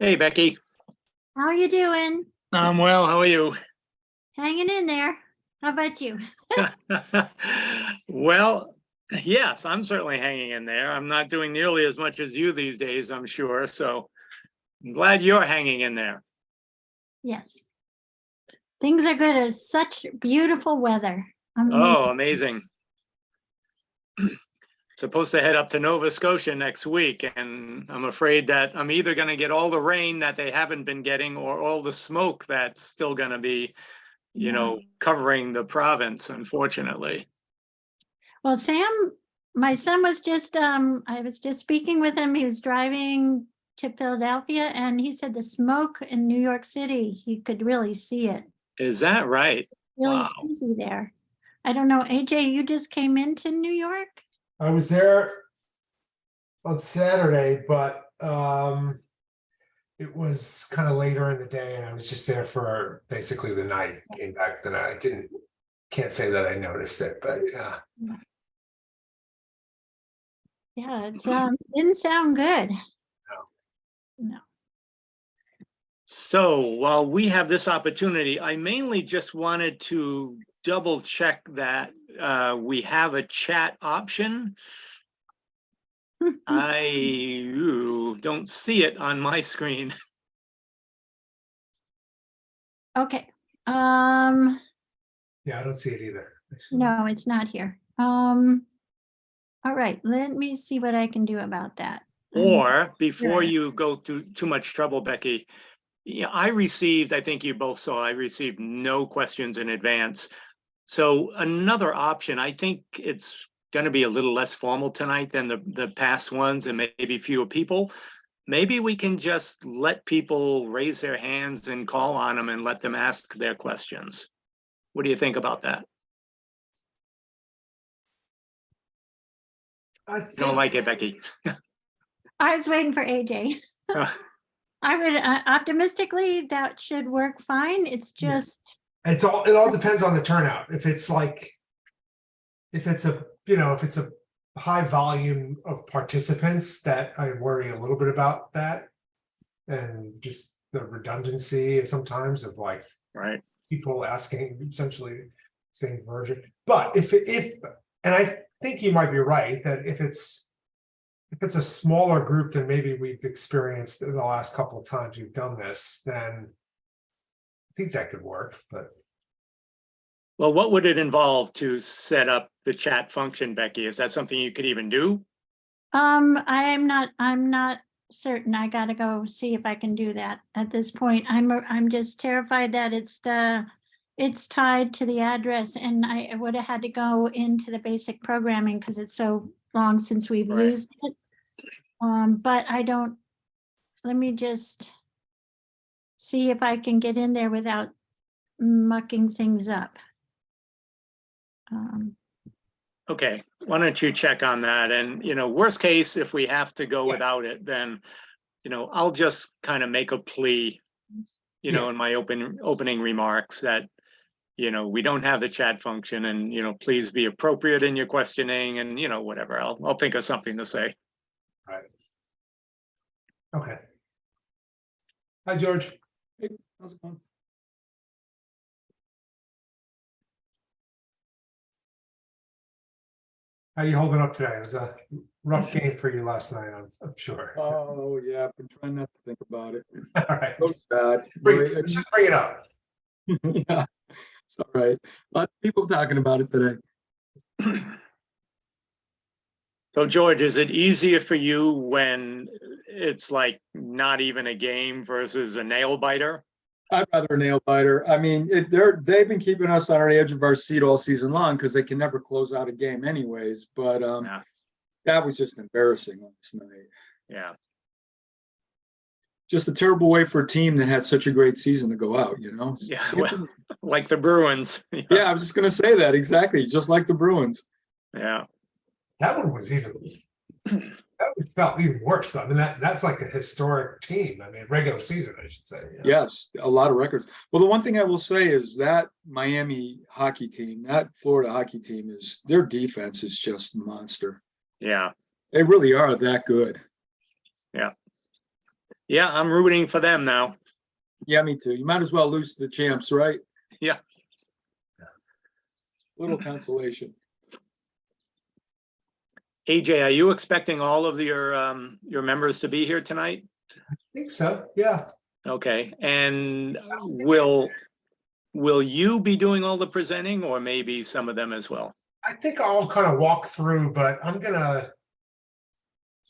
Hey, Becky. How you doing? I'm well. How are you? Hanging in there. How about you? Well, yes, I'm certainly hanging in there. I'm not doing nearly as much as you these days, I'm sure. So I'm glad you're hanging in there. Yes. Things are good. It's such beautiful weather. Oh, amazing. Supposed to head up to Nova Scotia next week, and I'm afraid that I'm either going to get all the rain that they haven't been getting or all the smoke that's still going to be, covering the province, unfortunately. Well, Sam, my son was just, I was just speaking with him. He was driving to Philadelphia and he said the smoke in New York City, he could really see it. Is that right? Really Wow. easy there. I don't know, AJ, you just came into New York? I was there on Saturday, but it was kind of later in the day and I was just there for basically the night. Came back the night. I can't say that I noticed it, but yeah. Yeah, it didn't sound good. No. So while we have this opportunity, I mainly just wanted to double check that we have a chat option. I don't see it on my screen. Okay. Yeah, I don't see it either. No, it's not here. All right, let me see what I can do about that. Or before Right. you go through too much trouble, Becky, yeah, I think you both saw, I received no questions in advance. So another option, I think it's going to be a little less formal tonight than the past ones and maybe fewer people. Maybe we can just let people raise their hands and call on them and let them ask their questions. What do you think about that? I Don't like it, Becky. I was waiting for AJ. I would optimistically that should work fine. It's just it all depends on the turnout. If it's a high volume of participants, that I worry a little bit about that, and just the redundancy sometimes of Right. people asking essentially the same version. But if and I think you might be right that if it's a smaller group than maybe we've experienced in the last couple of times we've done this, then I think that could work. But Well, what would it involve to set up the chat function, Becky? Is that something you could even do? I'm not certain. I gotta go see if I can do that at this point. I'm just terrified that it's tied to the address, and I would have had to go into the basic programming because it's so long since we've Right. used it. But let me just see if I can get in there without mucking things up. Okay, why don't you check on that? And, worst case, if we have to go without it, then, I'll just kind of make a plea, in my opening remarks that, we don't have the chat function and, please be appropriate in your questioning and, whatever. I'll think of something to say. right. Okay. Hi, George. Hey, how's it going? How you holding up today? It was a rough game for you last night, I'm sure. Oh yeah, I've been trying not to think about it. All right. So sad. Just bring it up. Yeah, it's all right. A lot of people talking about it today. So George, is it easier for you when it's like not even a game versus a nail biter? I'd rather a nail biter. I mean, they've been keeping us on the edge of our seat all season long because they can never close out a game anyways. But Yeah. that was just embarrassing last night. Yeah. Just a terrible way for a team that had such a great season to go out, Yeah, well, like the Bruins. Yeah, I was just going to say that exactly, just like the Bruins. Yeah. That one was even. That one felt even worse. I mean, that's like a historic team. I mean, regular season, I should say. Yes, a lot of records. Well, the one thing I will say is that Miami hockey team, that Florida hockey team, their defense is just a monster. Yeah. They really are that good. Yeah. Yeah, I'm rooting for them now. Yeah, me too. You might as well lose to the champs, right? Yeah. Little consolation. AJ, are you expecting all of your members to be here tonight? I think so, yeah. Okay, and will you be doing all the presenting, or maybe some of them as well? I think I'll kind of walk through, but I'm gonna,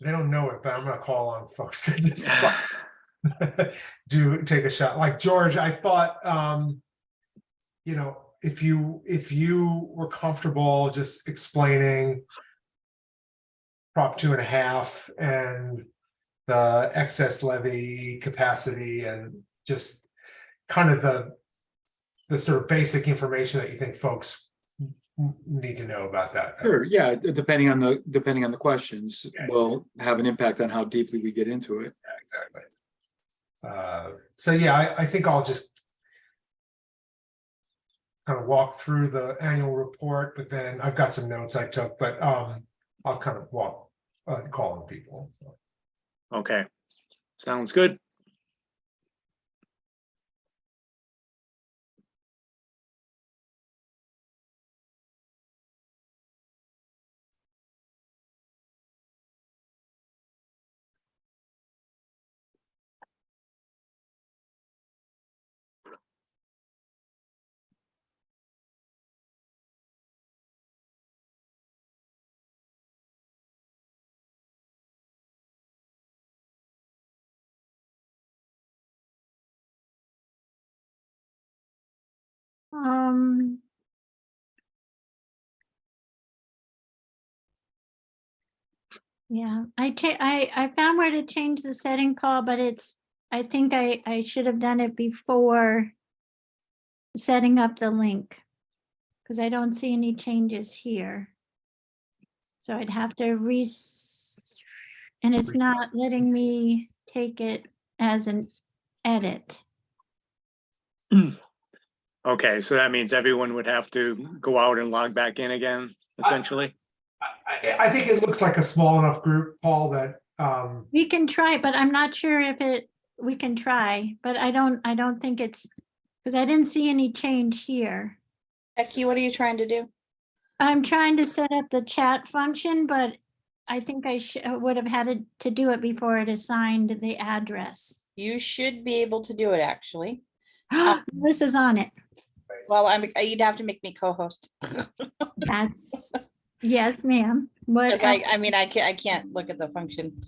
they don't know it, but I'm gonna call on folks to just take a shot. Like George, I thought, you know, if you were comfortable just explaining Prop 2.5 and the excess levy capacity and just kind of the sort of basic information that you think folks need to know about that. Sure, yeah, depending on the questions will have an impact on how deeply we get into it. Exactly. So yeah, I think I'll just kind of walk through the annual report, but then I've got some notes I took, but I'll kind of call on people. So. Okay, sounds good. Yeah, I found where to change the setting, Paul, but I think I should have done it before setting up the link, because I don't see any changes here. So I'd have to and it's not letting me take it as an edit. Okay, so that means everyone would have to go out and log back in again, essentially? I think it looks like a small enough group, Paul, that We can try, but I'm not sure if we can try, but I don't think it's, because I didn't see any change here. Becky, what are you trying to do? I'm trying to set up the chat function, but I think I would have had to do it before it assigned the address. You should be able to do it, actually. This is on it. Well, you'd have to make me co-host. That's, yes, ma'am. What? I mean, I can't look at the function.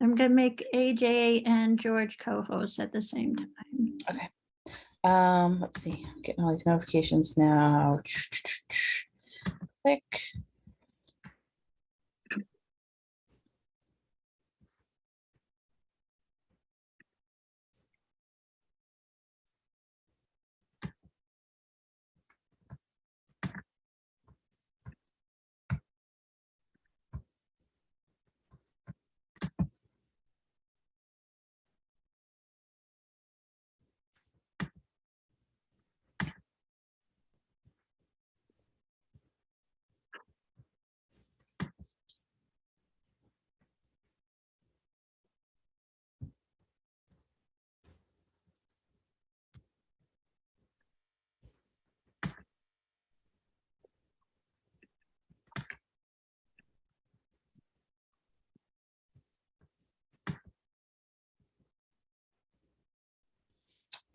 I'm gonna make AJ and George co-hosts at the same time. Okay. Let's see. I'm getting all these notifications now. Click.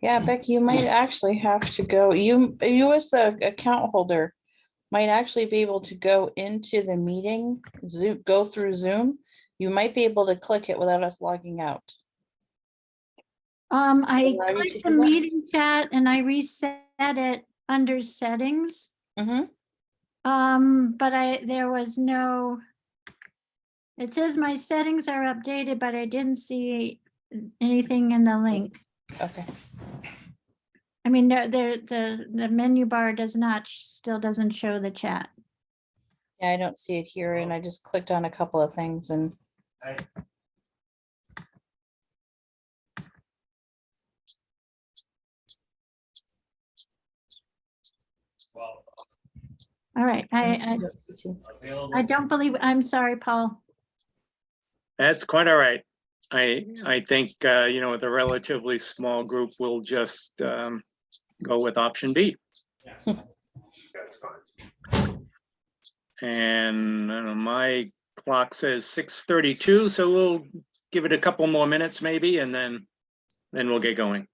Yeah, Becky, you might actually have to go. You as the account holder might actually be able to go into the meeting, go through Zoom. You might be able to click it without us logging out. I Allow you to clicked the do that? meeting chat and I reset it under settings. Mm-hmm. But there was no, it says my settings are updated, but I didn't see anything in the link. Okay. I mean, the menu bar still doesn't show the chat. Yeah, I don't see it here, and I just clicked on a couple of things and. All right, I don't believe, I'm sorry, Paul. That's quite all right. I think, you know, with a relatively small group, we'll just go with option B. That's fine. And my clock says 6:32, so we'll give it a couple more minutes maybe, and then we'll get going.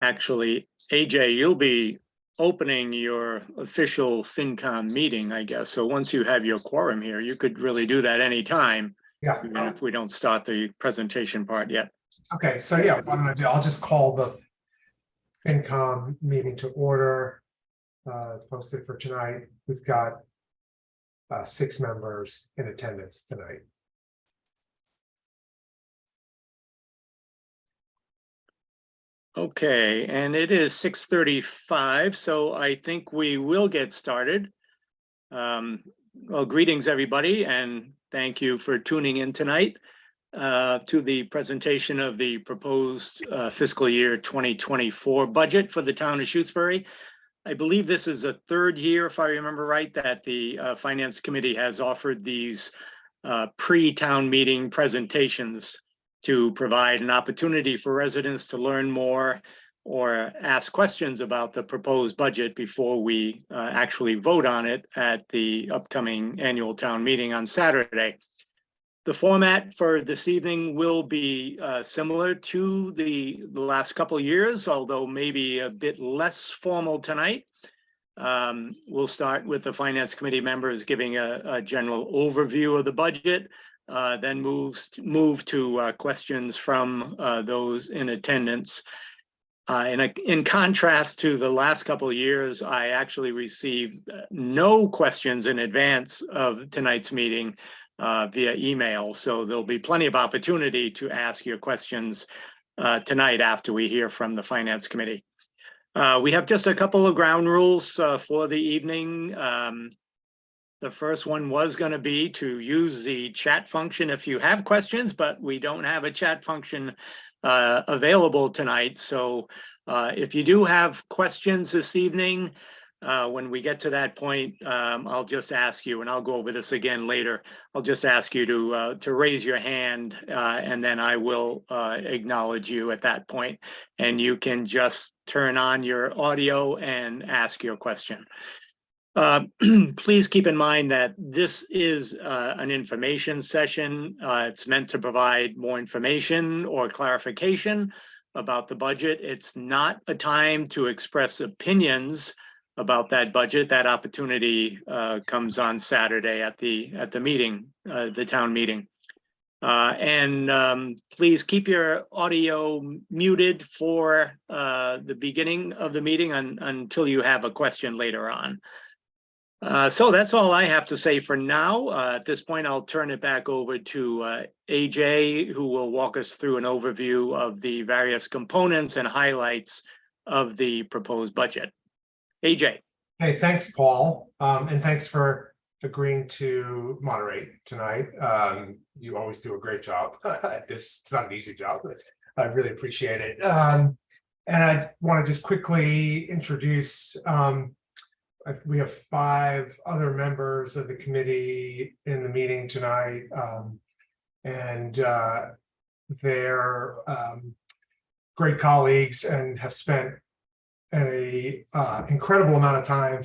Actually, AJ, you'll be opening your official FinCom meeting, I guess. So once you have your quorum here, you could really do that anytime, Yeah. even if we don't start the presentation part yet. Okay, so yeah, what I'm gonna do, I'll just call the FinCom meeting to order. It's posted for tonight. We've got 6 members in attendance tonight. Okay, and it is 6:35, so I think we will get started. Well, greetings, everybody, and thank you for tuning in tonight to the presentation of the proposed fiscal year 2024 budget for the town of Shutesbury. I believe this is the 3rd year, if I remember right, that the Finance Committee has offered these pre-town meeting presentations to provide an opportunity for residents to learn more or ask questions about the proposed budget before we actually vote on it at the upcoming annual town meeting on Saturday. The format for this evening will be similar to the last couple of years, although maybe a bit less formal tonight. We'll start with the Finance Committee members giving a general overview of the budget, then move to questions from those in attendance. In contrast to the last couple of years, I actually received no questions in advance of tonight's meeting via email. So there'll be plenty of opportunity to ask your questions tonight after we hear from the Finance Committee. We have just a couple of ground rules for the evening. The first one was going to be to use the chat function if you have questions, but we don't have a chat function available tonight. So if you do have questions this evening, when we get to that point, I'll just ask you, and I'll go over this again later. I'll just ask you to raise your hand, and then I will acknowledge you at that point, and you can just turn on your audio and ask your question. Please keep in mind that this is an information session. It's meant to provide more information or clarification about the budget. It's not a time to express opinions about that budget. That opportunity comes on Saturday at the meeting, the town meeting. Please keep your audio muted for the beginning of the meeting until you have a question later on. So that's all I have to say for now. At this point, I'll turn it back over to AJ, who will walk us through an overview of the various components and highlights of the proposed budget. AJ. Hey, thanks, Paul. And thanks for agreeing to moderate tonight. You always do a great job at this. It's not an easy job, but I really appreciate it. And I want to just quickly introduce, we have 5 other members of the committee in the meeting tonight. And they're great colleagues and have spent a incredible amount of time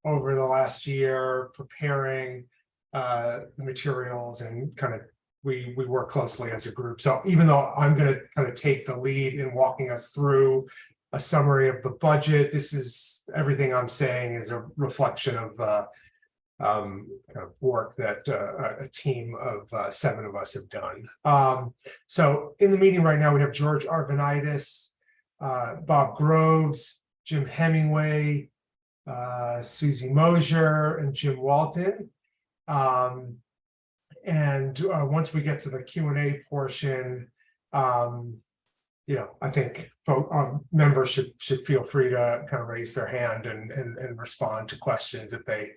over the last year preparing the materials, and kind of we work closely as a group. So even though I'm going to kind of take the lead in walking us through a summary of the budget, this is everything I'm saying is a reflection of kind of work that a team of 7 of us have done. So in the meeting right now, we have George Arvanitis, Bob Groves, Jim Hemingway, Susie Mosier, and Jim Walton. And once we get to the Q&A portion, I think members should feel free to kind of raise their hand and respond to questions if they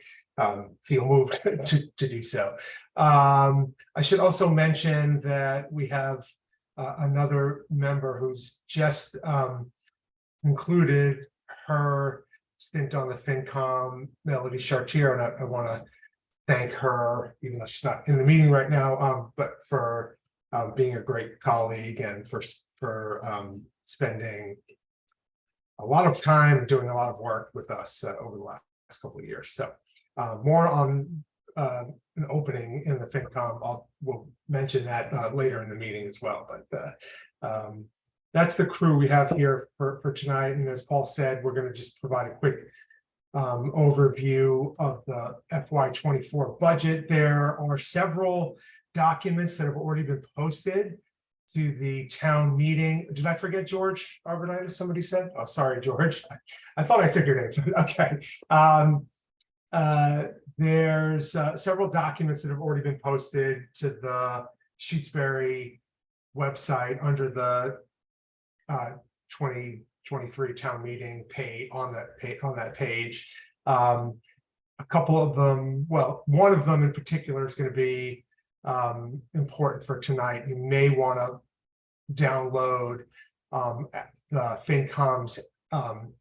feel moved to do so. I should also mention that we have another member who's just concluded her stint on the FinCom, Melody Chartier, and I want to thank her, even though she's not in the meeting right now, but for being a great colleague and for spending a lot of time doing a lot of work with us over the last couple of years. So more on an opening in the FinCom. We'll mention that later in the meeting as well. But that's the crew we have here for tonight. And as Paul said, we're going to just provide a quick overview of the FY24 budget. There are several documents that have already been posted to the town meeting. Did I forget George Arvanitis? Somebody said? Oh, sorry, George. I thought I said your name. Okay. There's several documents that have already been posted to the Shutesbury website under the 2023 town meeting page on that page. A couple of them, well, one of them in particular is going to be important for tonight. You may want to download the FinCom's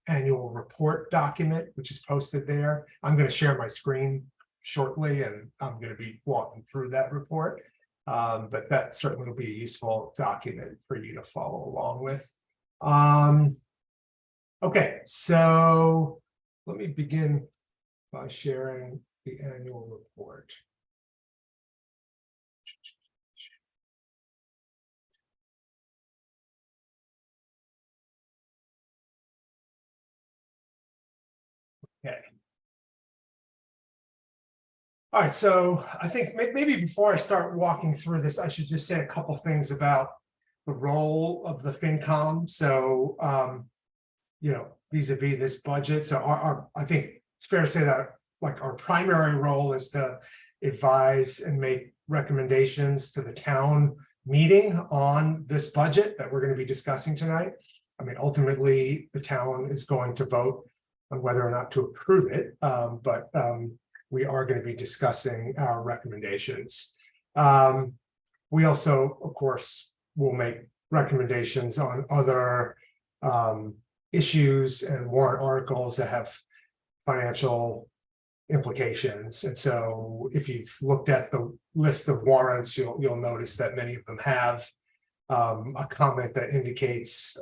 annual report document, which is posted there. I'm going to share my screen shortly, and I'm going to be walking through that report. But that certainly will be a useful document for you to follow along with. Okay, so let me begin by sharing the annual report. Okay. All right, so I think maybe before I start walking through this, I should just say a couple things about the role of the FinCom. So, vis-a-vis this budget. So I think it's fair to say that like our primary role is to advise and make recommendations to the town meeting on this budget that we're going to be discussing tonight. I mean, ultimately, the town is going to vote on whether or not to approve it, but we are going to be discussing our recommendations. We also, of course, will make recommendations on other issues and warrant articles that have financial implications. And so if you've looked at the list of warrants, you'll notice that many of them have a comment that indicates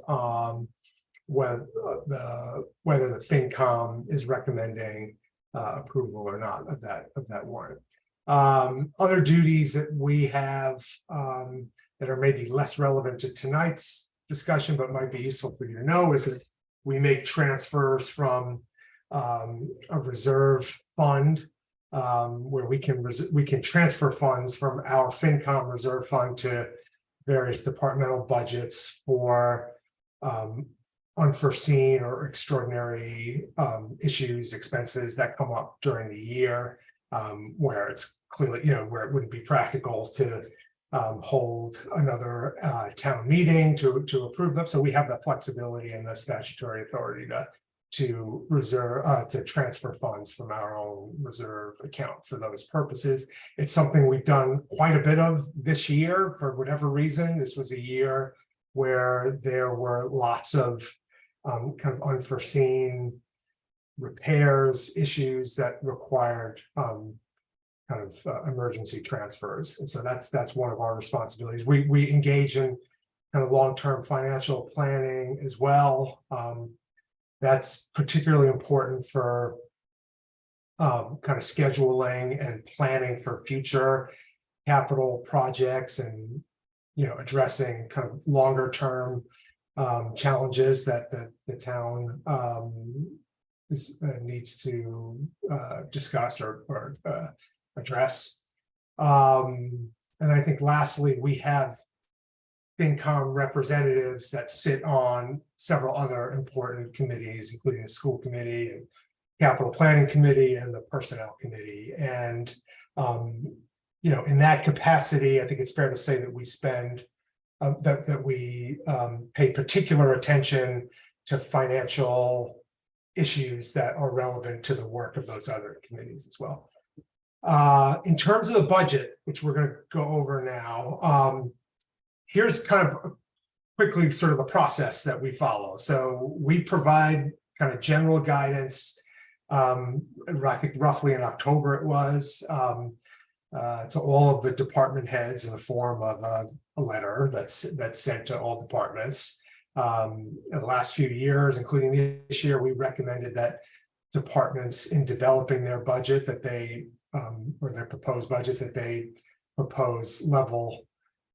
whether the FinCom is recommending approval or not of that warrant. Other duties that we have that are maybe less relevant to tonight's discussion, but might be useful for you to know, is that we make transfers from a reserve fund where we can transfer funds from our FinCom reserve fund to various departmental budgets for unforeseen or extraordinary issues, expenses that come up during the year, where it's clearly, where it wouldn't be practical to hold another town meeting to approve them. So we have the flexibility and the statutory authority to reserve to transfer funds from our own reserve account for those purposes. It's something we've done quite a bit of this year for whatever reason. This was a year where there were lots of kind of unforeseen repairs, issues that required kind of emergency transfers. And so that's one of our responsibilities. We engage in kind of long-term financial planning as well. That's particularly important for kind of scheduling and planning for future capital projects and, you know, addressing kind of longer term challenges that the town needs to discuss or address. And I think lastly, we have FinCom representatives that sit on several other important committees, including the school committee and capital planning committee and the personnel committee. And, you know, in that capacity, I think it's fair to say that we spend, that we pay particular attention to financial issues that are relevant to the work of those other committees as well. In terms of the budget, which we're going to go over now, here's kind of quickly sort of the process that we follow. So we provide kind of general guidance, I think roughly in October it was, to all of the department heads in the form of a letter that's sent to all departments. In the last few years, including this year, we recommended that departments in developing their budget that they or their proposed budget that they propose a level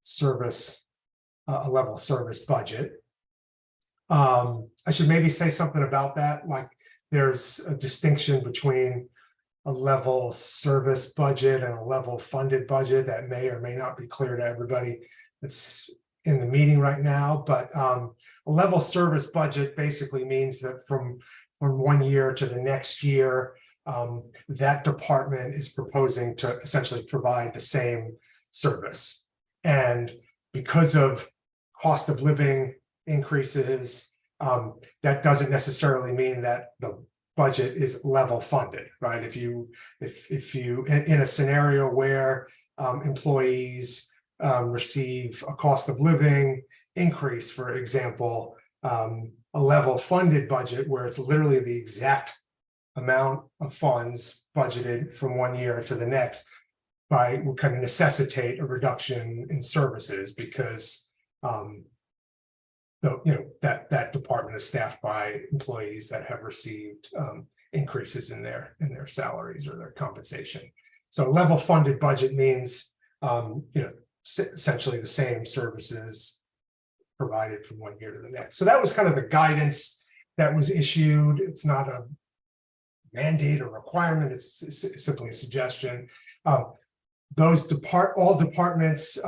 service budget. I should maybe say something about that. Like there's a distinction between a level service budget and a level funded budget that may or may not be clear to everybody that's in the meeting right now. But a level service budget basically means that from 1 year to the next year, that department is proposing to essentially provide the same service. And because of cost of living increases, that doesn't necessarily mean that the budget is level funded, right? If you in a scenario where employees receive a cost of living increase, for example, a level funded budget where it's literally the exact amount of funds budgeted from 1 year to the next would kind of necessitate a reduction in services because that department is staffed by employees that have received increases in their salaries or their compensation. So level funded budget means essentially the same services provided from 1 year to the next. So that was kind of the guidance that was issued. It's not a mandate or requirement, it's simply a suggestion. All departments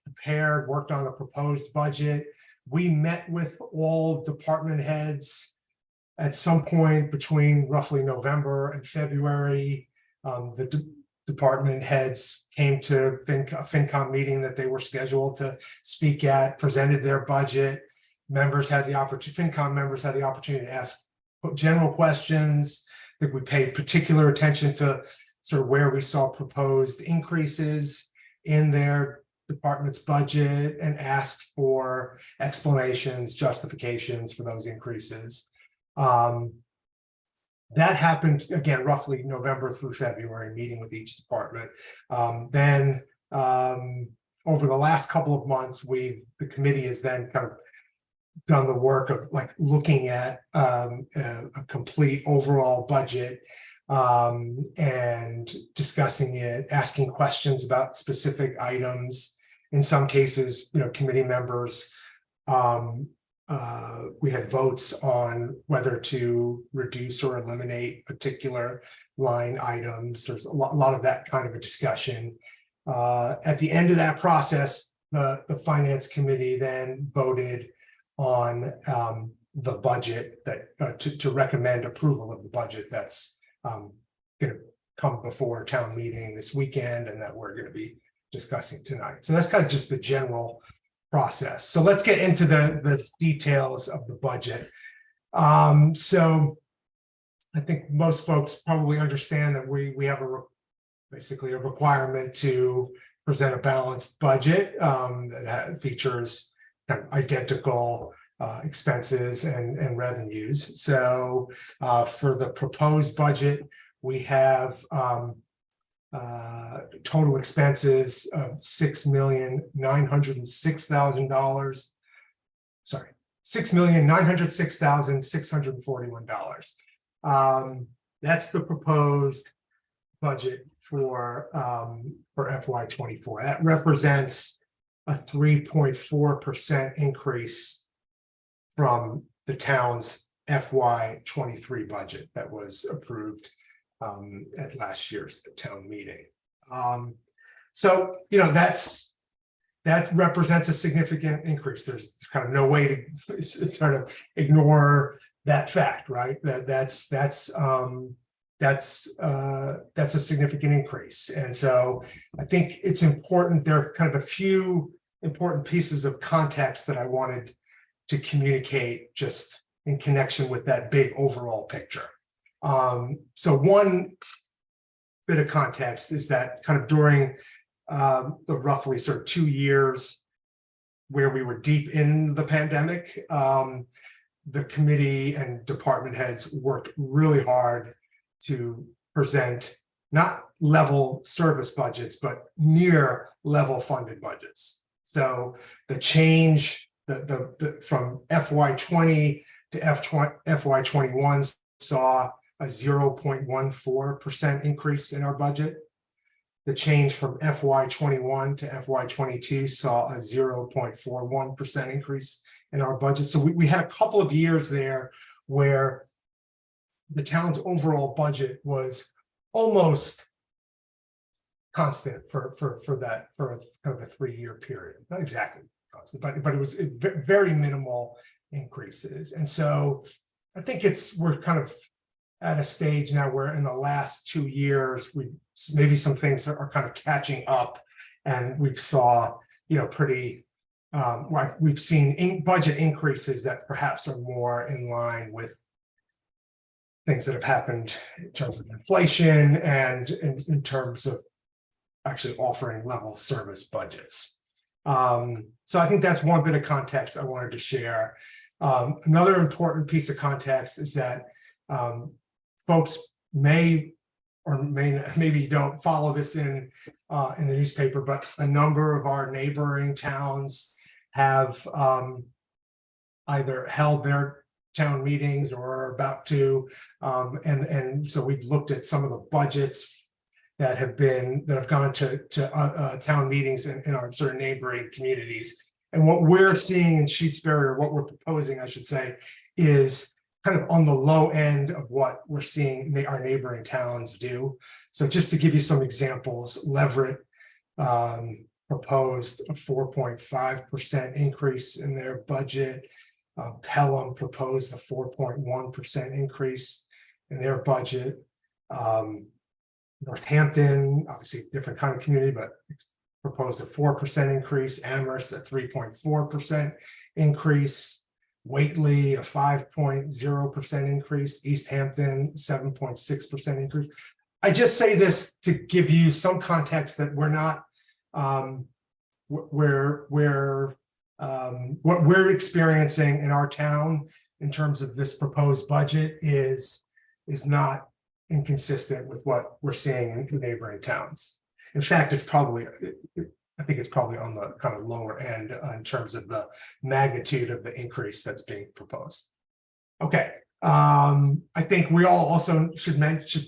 prepared, worked on a proposed budget. We met with all department heads at some point between roughly November and February. The department heads came to a FinCom meeting that they were scheduled to speak at, presented their budget. FinCom members had the opportunity to ask general questions. I think we paid particular attention to sort of where we saw proposed increases in their department's budget and asked for explanations, justifications for those increases. That happened again, roughly November through February, meeting with each department. Then over the last couple of months, the committee has then kind of done the work of like looking at a complete overall budget and discussing it, asking questions about specific items. In some cases, committee members, we had votes on whether to reduce or eliminate particular line items. There's a lot of that kind of a discussion. At the end of that process, the finance committee then voted on the budget that to recommend approval of the budget that's going to come before town meeting this weekend, and that we're going to be discussing tonight. So that's kind of just the general process. So let's get into the details of the budget. So I think most folks probably understand that we have basically a requirement to present a balanced budget that features kind of identical expenses and revenues. So for the proposed budget, we have total expenses of $6,906,000. Sorry, $6,906,641. That's the proposed budget for FY24. That represents a 3.4% increase from the town's FY23 budget that was approved at last year's town meeting. So, you know, that represents a significant increase. There's kind of no way to sort of ignore that fact, right? That's a significant increase. And so I think it's important. There are kind of a few important pieces of context that I wanted to communicate just in connection with that big overall picture. So one bit of context is that kind of during the roughly sort of 2 years where we were deep in the pandemic, the committee and department heads worked really hard to present not level service budgets, but near level funded budgets. So the change from FY20 to FY21 saw a 0.14% increase in our budget. The change from FY21 to FY22 saw a 0.41% increase in our budget. So we had a couple of years there where the town's overall budget was almost constant for kind of a 3-year period. Not exactly constant, but it was very minimal increases. And so I think we're kind of at a stage now where in the last 2 years, maybe some things are kind of catching up, and we've saw, you know, pretty like we've seen budget increases that perhaps are more in line with things that have happened in terms of inflation and in terms of actually offering level service budgets. So I think that's one bit of context I wanted to share. Another important piece of context is that folks may or maybe don't follow this in the newspaper, but a number of our neighboring towns have either held their town meetings or are about to, and so we've looked at some of the budgets that have gone to town meetings in our sort of neighboring communities. And what we're seeing in Shutesbury, or what we're proposing, I should say, is kind of on the low end of what we're seeing our neighboring towns do. So just to give you some examples, Leverett proposed a 4.5% increase in their budget. Pelham proposed a 4.1% increase in their budget. Northampton, obviously a different kind of community, but proposed a 4% increase. Amherst a 3.4% increase. Whately a 5.0% increase. East Hampton 7.6% increase. I just say this to give you some context that we're not what we're experiencing in our town in terms of this proposed budget is not inconsistent with what we're seeing in neighboring towns. In fact, I think it's probably on the kind of lower end in terms of the magnitude of the increase that's being proposed. Okay, I think we all also should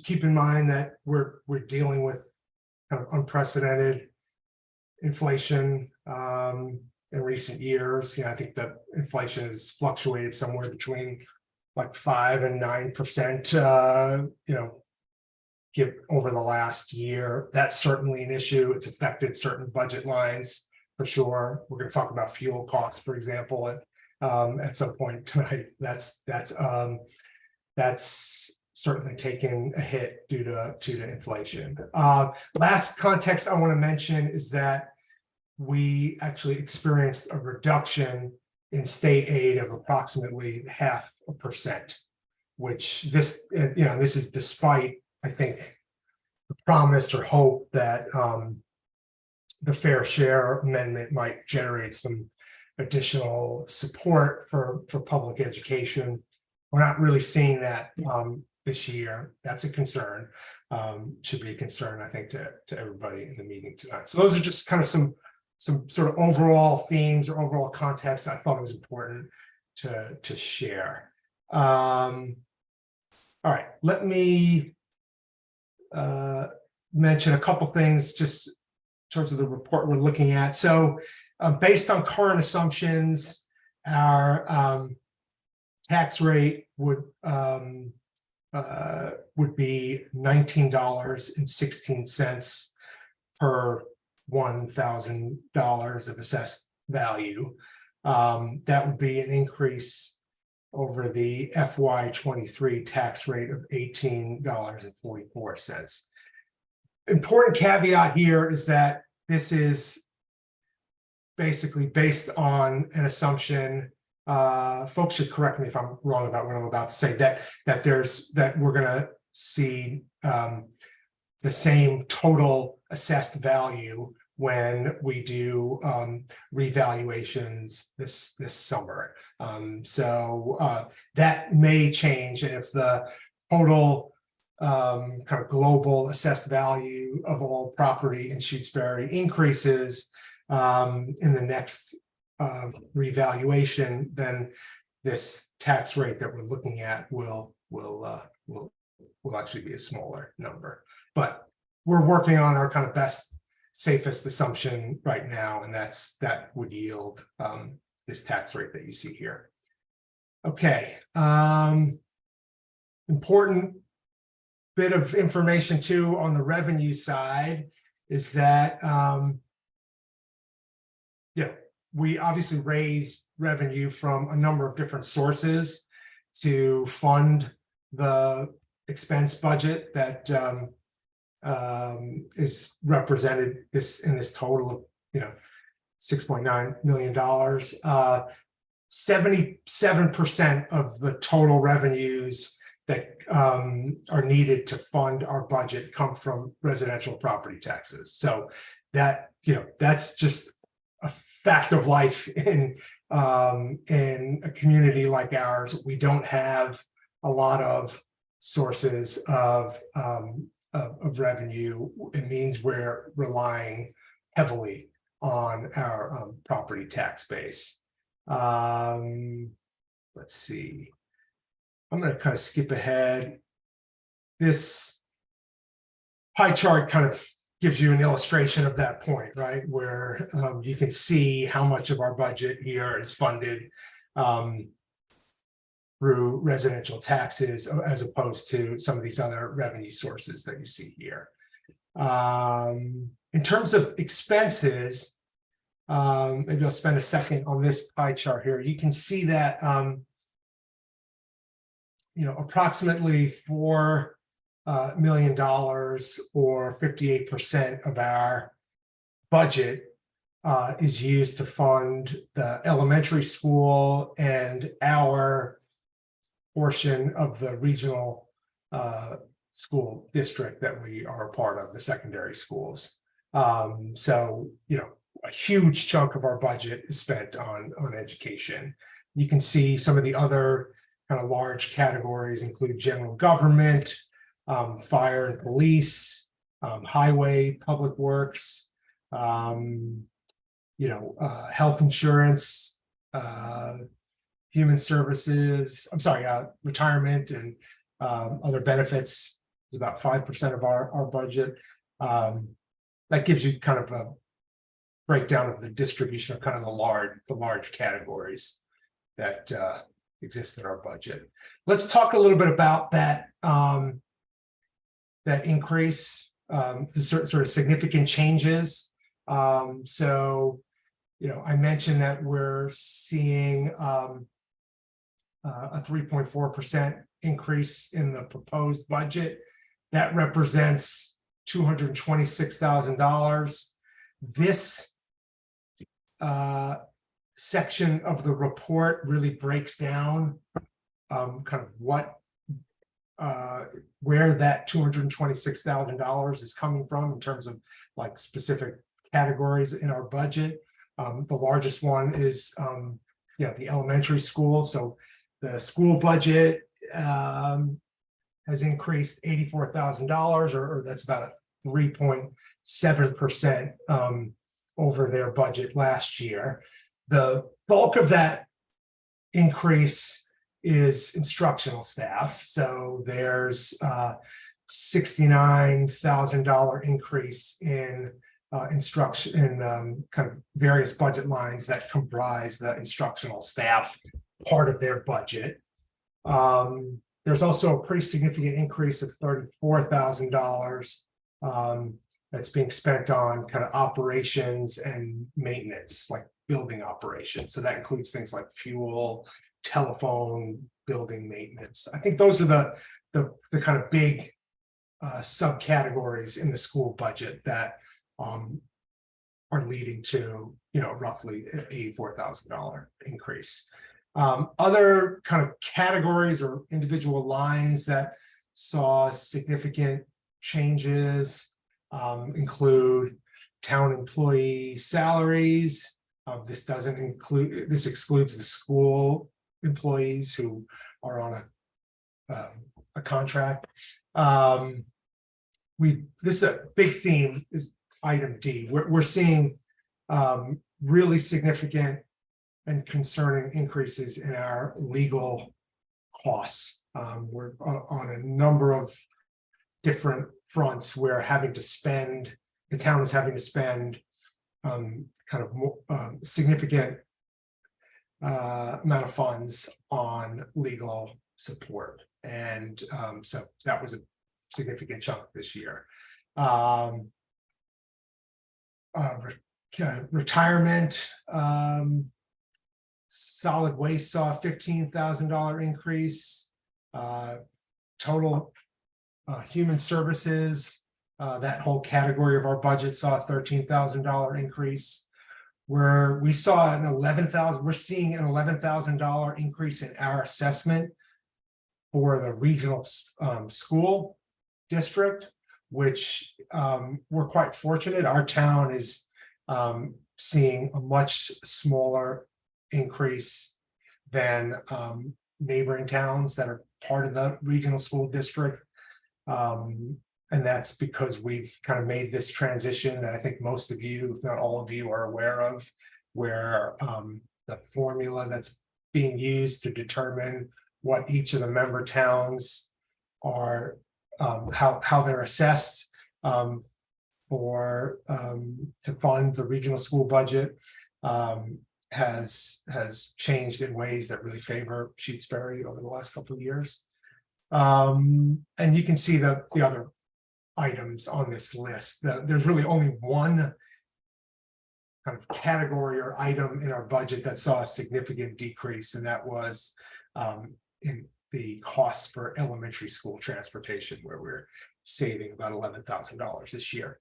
keep in mind that we're dealing with kind of unprecedented inflation in recent years. You know, I think that inflation has fluctuated somewhere between like 5 and 9%, you know, over the last year. That's certainly an issue. It's affected certain budget lines for sure. We're going to talk about fuel costs, for example, at some point tonight. That's certainly taken a hit due to inflation. Last context I want to mention is that we actually experienced a reduction in state aid of approximately 0.5%, which this is despite, I think, the promise or hope that the fair share amendment might generate some additional support for public education. We're not really seeing that this year. That's a concern. Should be a concern, I think, to everybody in the meeting tonight. So those are just kind of some sort of overall themes or overall context I thought it was important to share. All right, let me mention a couple things just in terms of the report we're looking at. So based on current assumptions, our tax rate would be $19.16 per $1,000 of assessed value. That would be an increase over the FY23 tax rate of $18.44. Important caveat here is that this is basically based on an assumption. Folks should correct me if I'm wrong about what I'm about to say, that we're going to see the same total assessed value when we do revaluations this summer. So that may change, and if the total kind of global assessed value of all property in Shutesbury increases in the next revaluation, then this tax rate that we're looking at will actually be a smaller number. But we're working on our kind of best, safest assumption right now, and that would yield this tax rate that you see here. Okay, important bit of information too on the revenue side is that we obviously raise revenue from a number of different sources to fund the expense budget that is represented in this total of $6.9 million. 77% of the total revenues that are needed to fund our budget come from residential property taxes. So that that's just a fact of life in a community like ours. We don't have a lot of sources of revenue. It means we're relying heavily on our property tax base. Let's see. I'm going to kind of skip ahead. This pie chart kind of gives you an illustration of that point, right? Where you can see how much of our budget here is funded through residential taxes as opposed to some of these other revenue sources that you see here. In terms of expenses, maybe I'll spend a second on this pie chart here. You can see that approximately $4 million or 58% of our budget is used to fund the elementary school and our portion of the regional school district that we are a part of, the secondary schools. So, a huge chunk of our budget is spent on education. You can see some of the other kind of large categories include general government, fire and police, highway, public works, health insurance, human services, retirement and other benefits is about 5% of our budget. That gives you kind of a breakdown of the distribution of kind of the large categories that exist in our budget. Let's talk a little bit about that that increase, the sort of significant changes. So, I mentioned that we're seeing a 3.4% increase in the proposed budget. That represents $226,000. This section of the report really breaks down kind of where that $226,000 is coming from in terms of like specific categories in our budget. The largest one is the elementary school. So the school budget has increased $84,000, or that's about a 3.7% over their budget last year. The bulk of that increase is instructional staff. So there's $69,000 increase in instruction in kind of various budget lines that comprise the instructional staff part of their budget. There's also a pretty significant increase of $34,000 that's being spent on kind of operations and maintenance, like building operations. So that includes things like fuel, telephone, building maintenance. I think those are the kind of big subcategories in the school budget that are leading to, roughly an $84,000 increase. Other kind of categories or individual lines that saw significant changes include town employee salaries. This excludes the school employees who are on a contract. This is a big theme, is item D. We're seeing really significant and concerning increases in our legal costs. We're on a number of different fronts. The town is having to spend kind of significant amount of funds on legal support. And so that was a significant chunk this year. Retirement, solid waste saw a $15,000 increase. Total human services, that whole category of our budget saw a $13,000 increase. We're seeing an $11,000 increase in our assessment for the regional school district, which we're quite fortunate. Our town is seeing a much smaller increase than neighboring towns that are part of the regional school district. And that's because we've kind of made this transition that I think most of you, if not all of you, are aware of, where the formula that's being used to determine what each of the member towns are, how they're assessed to fund the regional school budget has changed in ways that really favor Shutesbury over the last couple of years. And you can see the other items on this list. There's really only one kind of category or item in our budget that saw a significant decrease, and that was in the costs for elementary school transportation, where we're saving about $11,000 this year.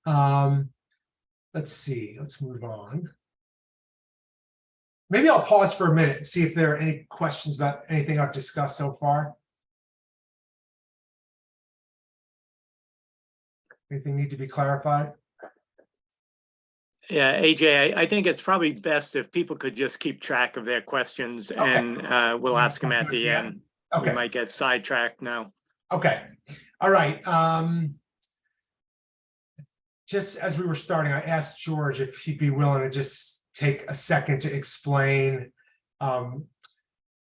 Let's see, let's move on. Maybe I'll pause for a minute and see if there are any questions about anything I've discussed so far. Anything need to be clarified? Yeah, AJ, I think it's probably best if people could just keep track of their questions, and we'll ask them at the end. Okay. We might get sidetracked now. Okay. All right. Just as we were starting, I asked George if he'd be willing to just take a second to explain Prop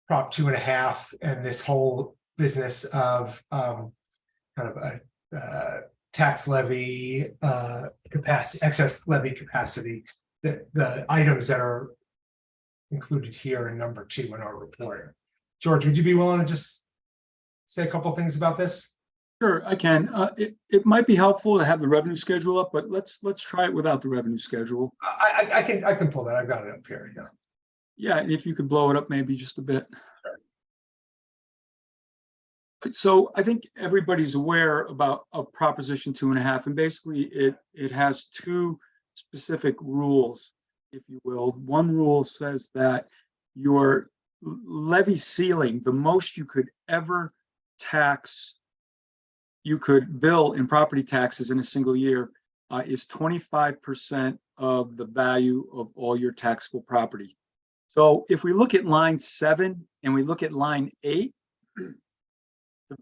2.5 and this whole business of kind of a tax levy capacity, excess levy capacity, the items that are included here in number 2 in our report. George, would you be willing to just say a couple of things about this? Sure, I can. It might be helpful to have the revenue schedule up, but let's try it without the revenue schedule. I can pull that. I've got it up here. Yeah, if you could blow it up maybe just a bit. So I think everybody's aware about of Proposition 2.5, and basically it has two specific rules, if you will. One rule says that your levy ceiling, the most you could ever tax, you could bill in property taxes in a single year, is 25% of the value of all your taxable property. So if we look at line 7 and we look at line 8, the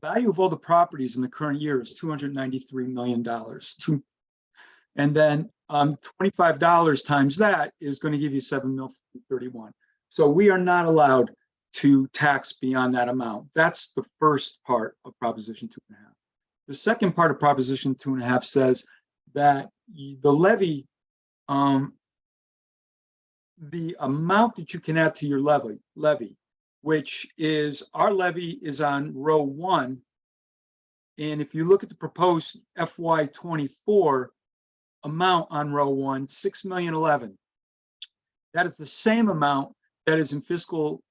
value of all the properties in the current year is $293 million. And then $25 times that is going to give you $7,031,031. So we are not allowed to tax beyond that amount. That's the first part of Proposition 2.5. The second part of Proposition 2.5 says that the levy, the amount that you can add to your levy, which is our levy is on row 1. And if you look at the proposed FY24 amount on row 1, $6,011,000. That is the same amount that is in fiscal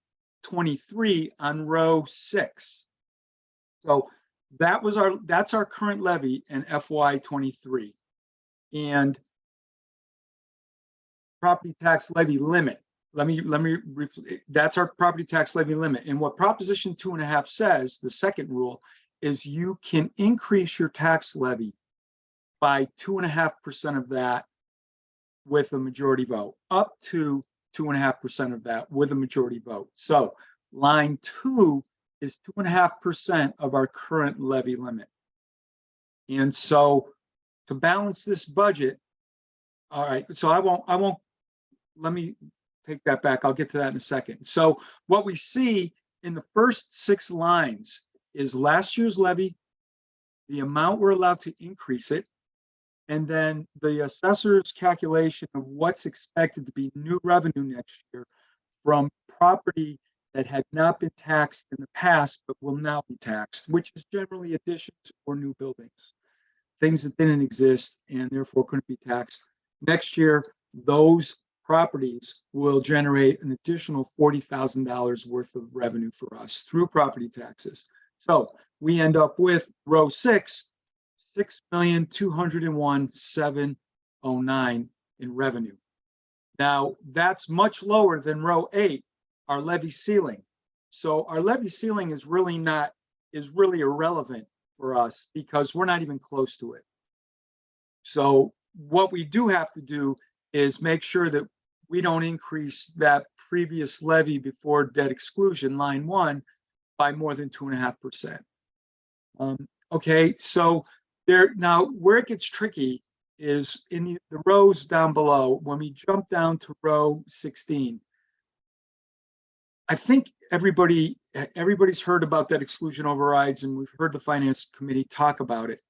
23 on row 6. So that's our current levy in FY23. And property tax levy limit. That's our property tax levy limit. And what Proposition 2.5 says, the second rule, is you can increase your tax levy by 2.5% of that with a majority vote, up to 2.5% of that with a majority vote. So line 2 is 2.5% of our current levy limit. And so to balance this budget, all right, so I won't, let me take that back. I'll get to that in a second. So what we see in the first 6 lines is last year's levy, the amount we're allowed to increase it, and then the assessor's calculation of what's expected to be new revenue next year from property that had not been taxed in the past but will now be taxed, which is generally additions or new buildings, things that didn't exist and therefore couldn't be taxed. Next year, those properties will generate an additional $40,000 worth of revenue for us through property taxes. So we end up with row 6, $6,201,709 in revenue. Now that's much lower than row 8, our levy ceiling. So our levy ceiling is really irrelevant for us because we're not even close to it. So what we do have to do is make sure that we don't increase that previous levy before debt exclusion, line 1, by more than 2.5%. Okay, so there now where it gets tricky is in the rows down below. When we jump down to row 16, I think everybody's heard about debt exclusion overrides, and we've heard the Finance Committee talk about it.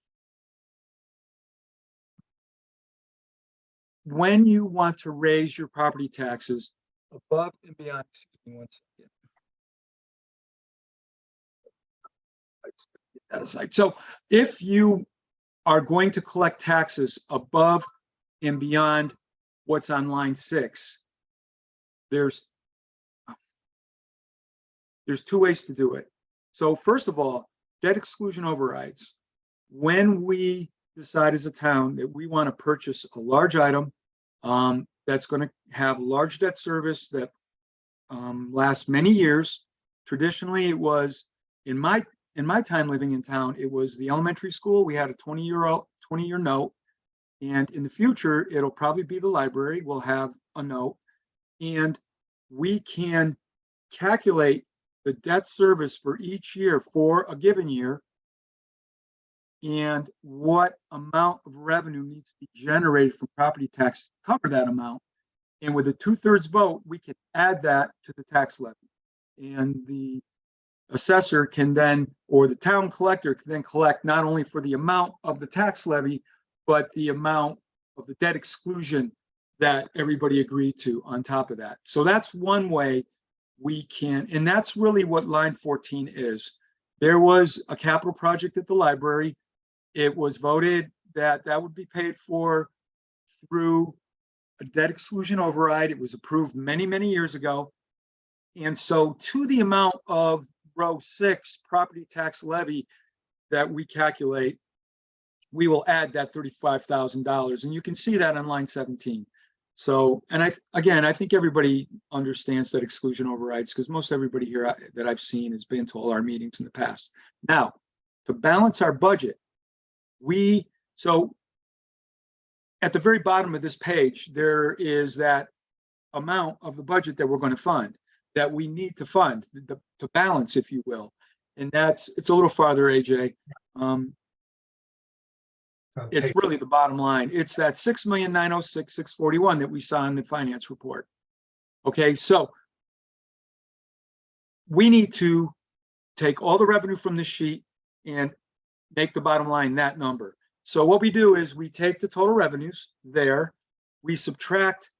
When you want to raise your property taxes above and beyond, excuse me one second. That aside. So if you are going to collect taxes above and beyond what's on line 6, there's 2 ways to do it. So first of all, debt exclusion overrides. When we decide as a town that we want to purchase a large item that's going to have large debt service that lasts many years. Traditionally, it was in my time living in town, it was the elementary school. We had a 20-year note, and in the future, it'll probably be the library. We'll have a note, and we can calculate the debt service for each year for a given year and what amount of revenue needs to be generated from property tax to cover that amount. And with a 2/3 vote, we can add that to the tax levy. And the assessor can then, or the town collector can then collect not only for the amount of the tax levy, but the amount of the debt exclusion that everybody agreed to on top of that. So that's one way we can, and that's really what line 14 is. There was a capital project at the library. It was voted that that would be paid for through a debt exclusion override. It was approved many, many years ago. And so to the amount of row 6 property tax levy that we calculate, we will add that $35,000. And you can see that on line 17. So, and I think everybody understands that exclusion overrides, because most everybody here that I've seen has been to all our meetings in the past. Now, to balance our budget, so at the very bottom of this page, there is that amount of the budget that we're going to fund, that we need to fund, to balance, if you will. And it's a little farther, AJ. It's really the bottom line. It's that $6,906,641 that we saw in the finance report. Okay, so we need to take all the revenue from this sheet and make the bottom line that number. So what we do is we take the total revenues there, we subtract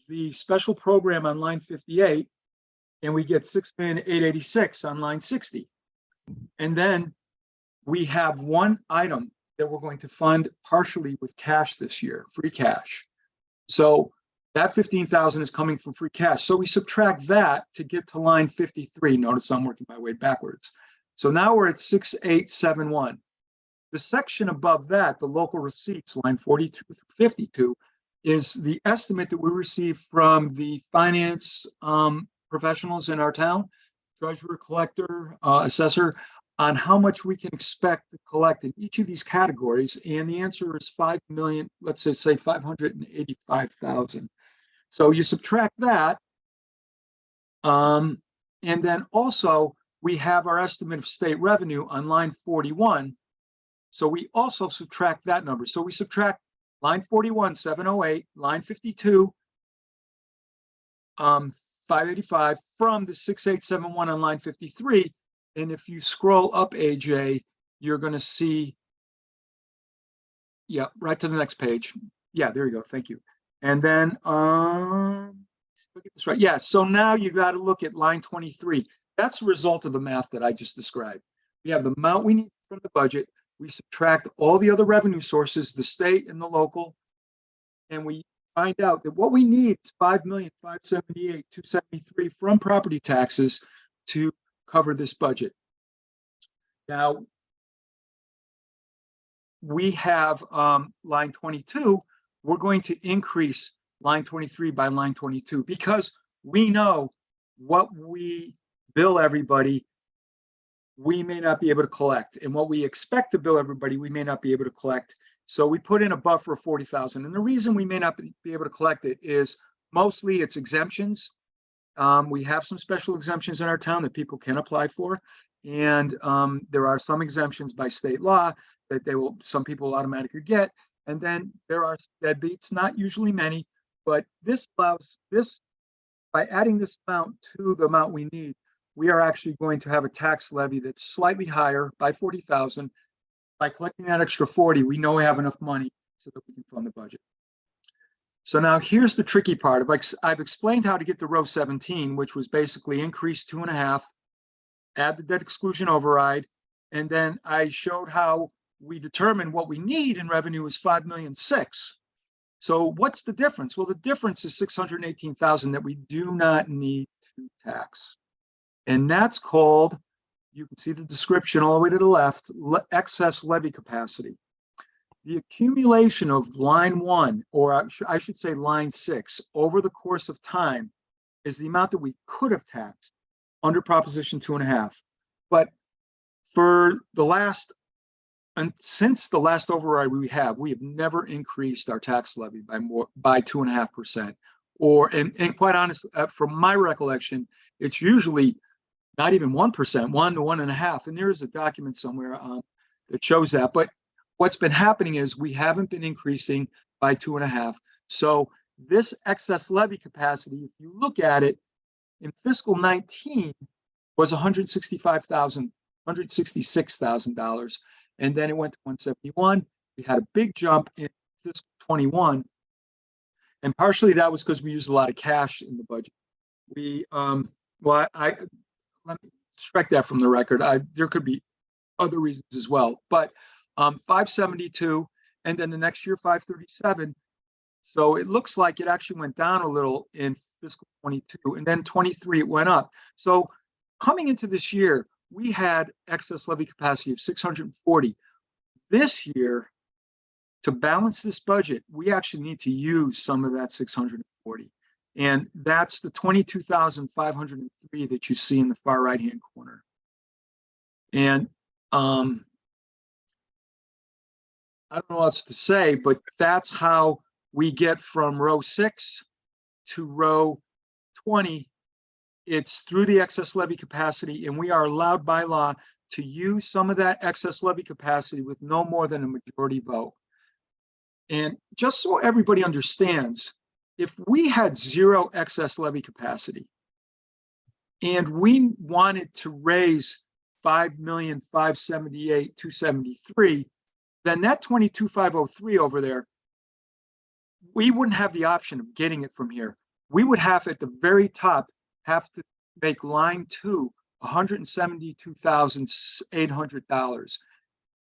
the special program on line 58, and we get $6,886,000 on line 60. And then we have one item that we're going to fund partially with cash this year, free cash. So that 15,000 is coming from free cash. So we subtract that to get to line 53. Notice I'm working my way backwards. So now we're at 6,871. The section above that, the local receipts, line 42 through 52, is the estimate that we received from the finance professionals in our town, treasurer, collector, assessor, on how much we can expect to collect in each of these categories. And the answer is 5 million, let's just say 585,000. So you subtract that. And then also we have our estimate of state revenue on line 41. So we also subtract that number. So we subtract line 41, 708, line 52, 585 from the 6871 on line 53. And if you scroll up, AJ, you're going to see, yeah, right to the next page. Yeah, there you go. Thank you. And then, look at this right. Yeah, so now you got to look at line 23. That's the result of the math that I just described. We have the amount we need from the budget. We subtract all the other revenue sources, the state and the local, and we find out that what we need is $5,578,273 from property taxes to cover this budget. Now, we have line 22. We're going to increase line 23 by line 22 because we know what we bill everybody, we may not be able to collect, and what we expect to bill everybody, we may not be able to collect. So we put in a buffer of 40,000. And the reason we may not be able to collect it is mostly it's exemptions. We have some special exemptions in our town that people can apply for. And there are some exemptions by state law that some people will automatically get. And then there are deadbeats, not usually many, but this allows this, by adding this amount to the amount we need, we are actually going to have a tax levy that's slightly higher by 40,000. By collecting that extra 40, we know we have enough money so that we can fund the budget. So now here's the tricky part. I've explained how to get to row 17, which was basically increase 2.5, add the debt exclusion override, and then I showed how we determine what we need in revenue is 5,000,006. So what's the difference? Well, the difference is 618,000 that we do not need to tax. And that's called, you can see the description all the way to the left, excess levy capacity. The accumulation of line 1, or I should say line 6, over the course of time is the amount that we could have taxed under Proposition 2.5. But for the last, and since the last override we have never increased our tax levy by 2.5%. And quite honestly, from my recollection, it's usually not even 1%, 1 to 1.5%. And there is a document somewhere that shows that. But what's been happening is we haven't been increasing by 2.5. So this excess levy capacity, if you look at it, in fiscal 19 was $166,000, and then it went to 171. We had a big jump in fiscal 21, and partially that was because we used a lot of cash in the budget. Let me strike that from the record. There could be other reasons as well, but 572, and then the next year 537. So it looks like it actually went down a little in fiscal 22, and then 23 it went up. So coming into this year, we had excess levy capacity of 640. This year, to balance this budget, we actually need to use some of that 640. And that's the 22,503 that you see in the far right-hand corner. And I don't know what else to say, but that's how we get from row 6 to row 20. It's through the excess levy capacity, and we are allowed by law to use some of that excess levy capacity with no more than a majority vote. And just so everybody understands, if we had 0 excess levy capacity and we wanted to raise 5,578,273, then that 22,503 over there, we wouldn't have the option of getting it from here. We would have at the very top have to make line 2 $172,800.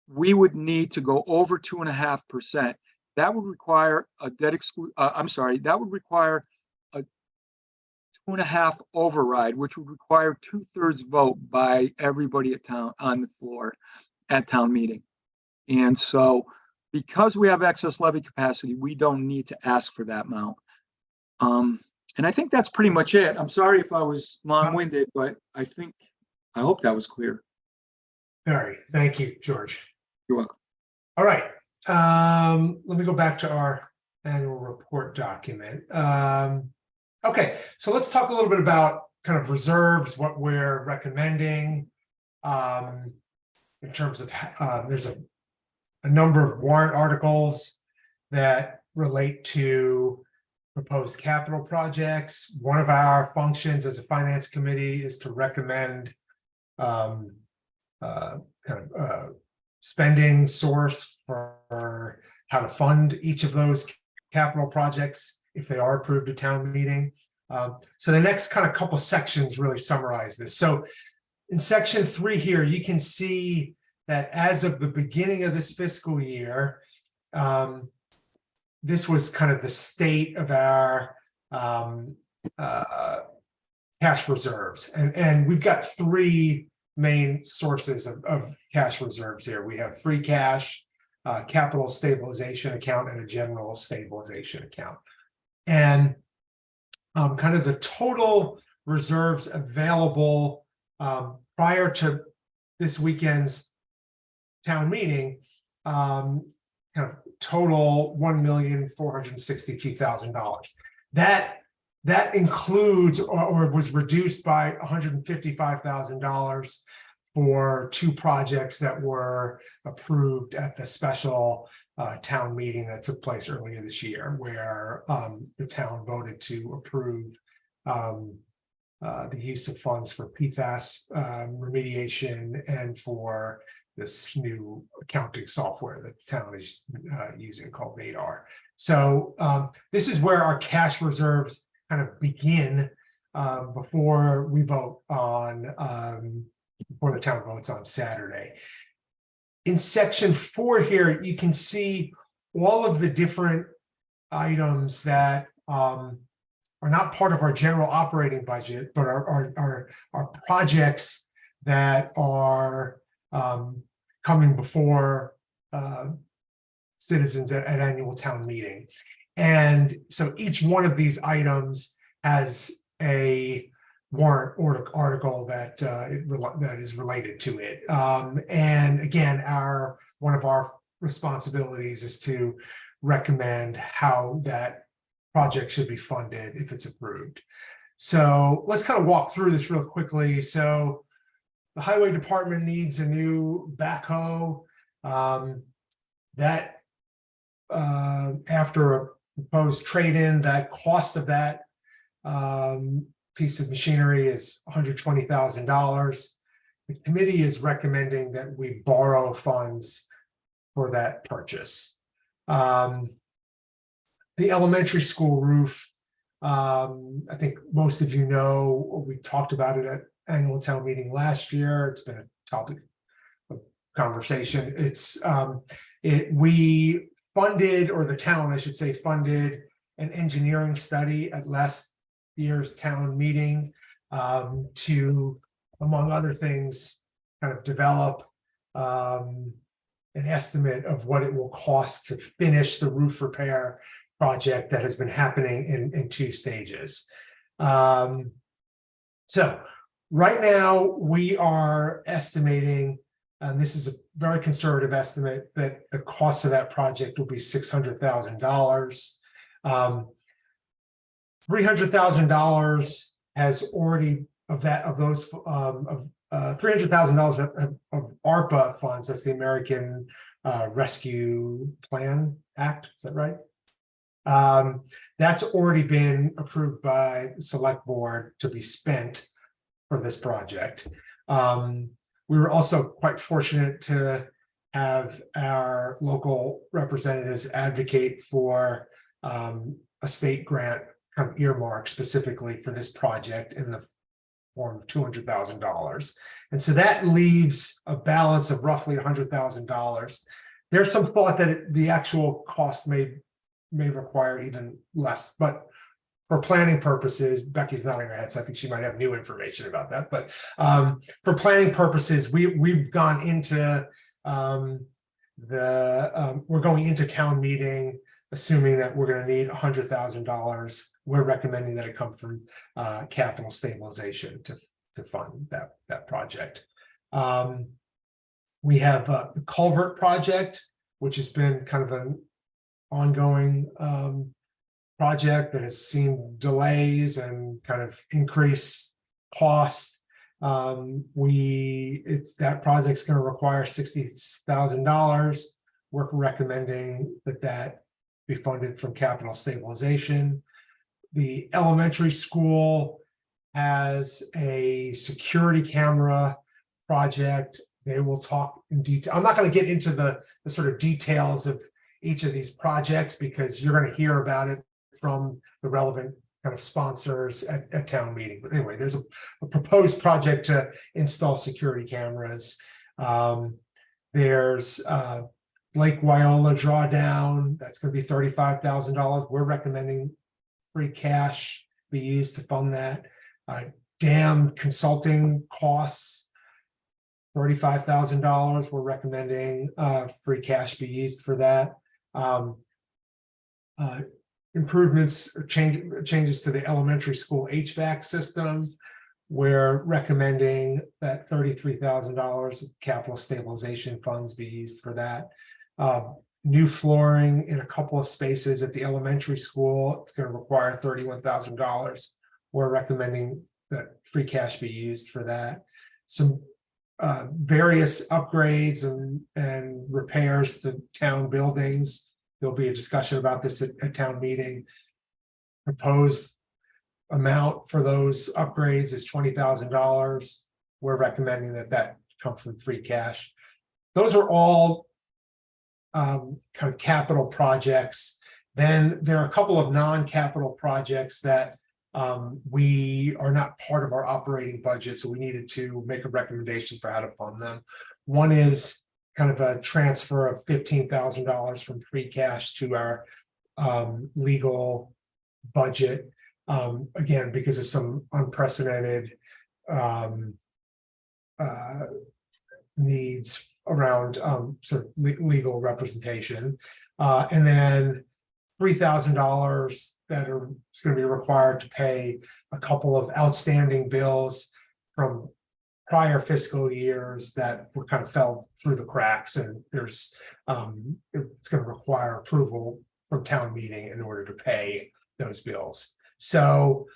We would need to go over 2.5%. That would require a debt that would require a 2.5 override, which would require 2/3 vote by everybody at town on the floor at town meeting. And so because we have excess levy capacity, we don't need to ask for that amount. And I think that's pretty much it. I'm sorry if I was long-winded, but I hope that was clear. Very, thank you, George. You're welcome. All right, let me go back to our annual report document. Okay, so let's talk a little bit about kind of reserves, what we're recommending. In terms of, there's a number of warrant articles that relate to proposed capital projects. One of our functions as a finance committee is to recommend spending source for how to fund each of those capital projects if they are approved at town meeting. So the next kind of couple sections really summarize this. So in section 3 here, you can see that as of the beginning of this fiscal year, this was kind of the state of our cash reserves. And we've got 3 main sources of cash reserves here. We have free cash, capital stabilization account, and a general stabilization account. And kind of the total reserves available prior to this weekend's town meeting, kind of total $1,462,000. That includes or was reduced by $155,000 for 2 projects that were approved at the special town meeting that took place earlier this year, where the town voted to approve the use of funds for PFAS remediation and for this new accounting software that the town is using called Vadar. So this is where our cash reserves kind of begin before we vote on, before the town votes on Saturday. In section 4 here, you can see all of the different items that are not part of our general operating budget, but are projects that are coming before citizens at annual town meeting. And so each one of these items has a warrant article that is related to it. And again, one of our responsibilities is to recommend how that project should be funded if it's approved. So let's kind of walk through this real quickly. So the highway department needs a new backhoe. That after a proposed trade-in, that cost of that piece of machinery is $120,000. The committee is recommending that we borrow funds for that purchase. The elementary school roof, I think most of you know, we talked about it at annual town meeting last year. It's been a topic of conversation. We funded, or the town, I should say, funded an engineering study at last year's town meeting to, among other things, kind of develop an estimate of what it will cost to finish the roof repair project that has been happening in 2 stages. So right now we are estimating, and this is a very conservative estimate, that the cost of that project will be $600,000. $300,000 has already $300,000 of ARPA funds. That's the American Rescue Plan Act. Is that right? That's already been approved by the select board to be spent for this project. We were also quite fortunate to have our local representatives advocate for a state grant kind of earmark specifically for this project in the form of $200,000. And so that leaves a balance of roughly $100,000. There's some thought that the actual cost may require even less, but for planning purposes, Becky's nodding her head, so I think she might have new information about that. But for planning purposes, we've gone into we're going into town meeting, assuming that we're going to need $100,000. We're recommending that it come from capital stabilization to fund that project. We have the culvert project, which has been kind of an ongoing project that has seen delays and kind of increased cost. That project's going to require $60,000. We're recommending that be funded from capital stabilization. The elementary school has a security camera project. They will talk in detail. I'm not going to get into the sort of details of each of these projects because you're going to hear about it from the relevant kind of sponsors at town meeting. But anyway, there's a proposed project to install security cameras. There's Lake Wyola drawdown. That's going to be $35,000. We're recommending free cash be used to fund that. Dam consulting costs, $35,000. We're recommending free cash be used for that. Improvements or changes to the elementary school HVAC system. We're recommending that $33,000 of capital stabilization funds be used for that. New flooring in a couple of spaces at the elementary school. It's going to require $31,000. We're recommending that free cash be used for that. Some various upgrades and repairs to town buildings. There'll be a discussion about this at town meeting. Proposed amount for those upgrades is $20,000. We're recommending that come from free cash. Those are all kind of capital projects. Then there are a couple of non-capital projects that we are not part of our operating budget, so we needed to make a recommendation for how to fund them. One is kind of a transfer of $15,000 from free cash to our legal budget, again because of some unprecedented needs around sort of legal representation, and then $3,000 that is going to be required to pay a couple of outstanding bills from prior fiscal years that were kind of fell through the cracks, and there's it's going to require approval from town meeting in order to pay those bills. So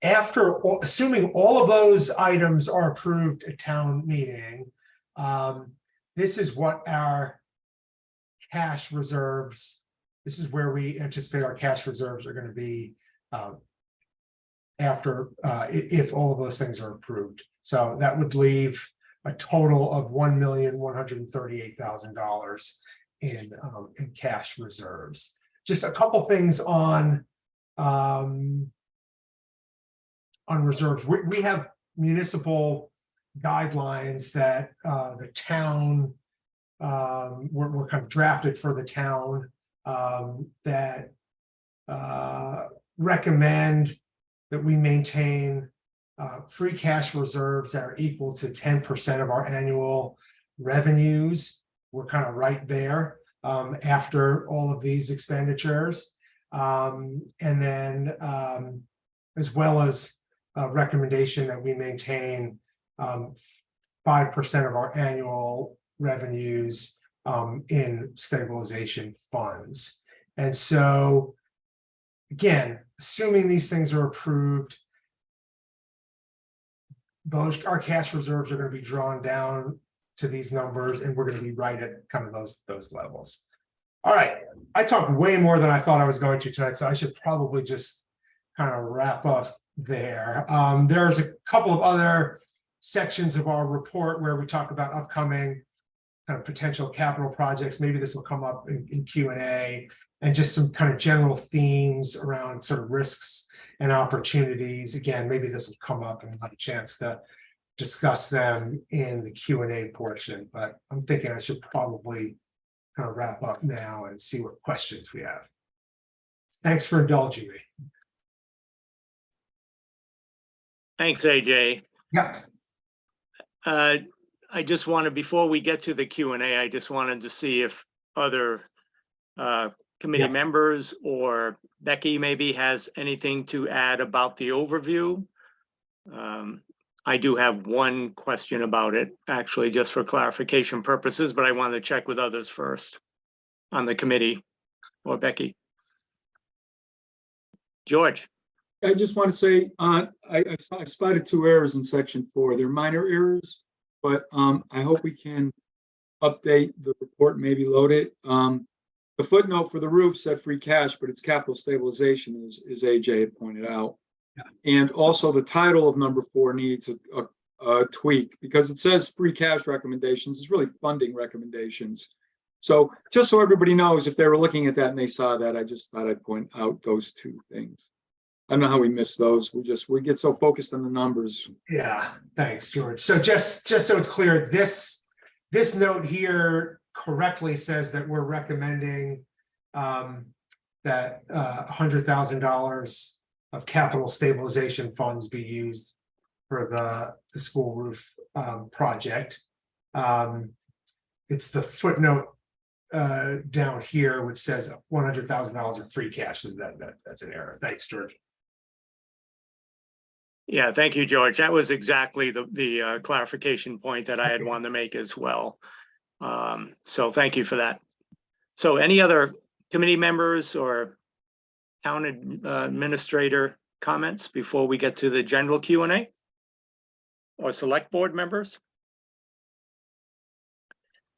after assuming all of those items are approved at town meeting, this is what our cash reserves. This is where we anticipate our cash reserves are going to be after if all of those things are approved. So that would leave a total of $1,138,000 in cash reserves. Just a couple things on reserves. We have municipal guidelines that the town were kind of drafted for the town that recommend that we maintain free cash reserves that are equal to 10% of our annual revenues. We're kind of right there after all of these expenditures. And then as well as a recommendation that we maintain 5% of our annual revenues in stabilization funds. And so, again, assuming these things are approved, our cash reserves are going to be drawn down to these numbers, and we're going to be right at kind of those levels. All right, I talked way more than I thought I was going to tonight, so I should probably just kind of wrap up there. There's a couple of other sections of our report where we talk about upcoming kind of potential capital projects. Maybe this will come up in Q&A, and just some kind of general themes around sort of risks and opportunities. Again, maybe this will come up and we'll have a chance to discuss them in the Q&A portion, but I'm thinking I should probably kind of wrap up now and see what questions we have. Thanks for indulging me. Thanks, AJ. Yeah. I just wanted, before we get to the Q&A, I just wanted to see if other committee members or Becky maybe has anything to add about the overview. I do have one question about it, actually, just for clarification purposes, but I wanted to check with others first on the committee, or Becky. George. I just want to say, I spotted 2 errors in section 4. They're minor errors, but I hope we can update the report, maybe load it. The footnote for the roof said free cash, but it's capital stabilization, as AJ had pointed out. Yeah. And also the title of number 4 needs a tweak, because it says free cash recommendations. It's really funding recommendations. So just so everybody knows, if they were looking at that and they saw that, I just thought I'd point out those 2 things. I don't know how we miss those. We get so focused on the numbers. Yeah, thanks, George. So just so it's clear, this note here correctly says that we're recommending that $100,000 of capital stabilization funds be used for the school roof project. It's the footnote down here which says $100,000 of free cash. So that's an error. Thanks, George. Yeah, thank you, George. That was exactly the clarification point that I had wanted to make as well. So thank you for that. So any other committee members or town administrator comments before we get to the general Q&A, or select board members?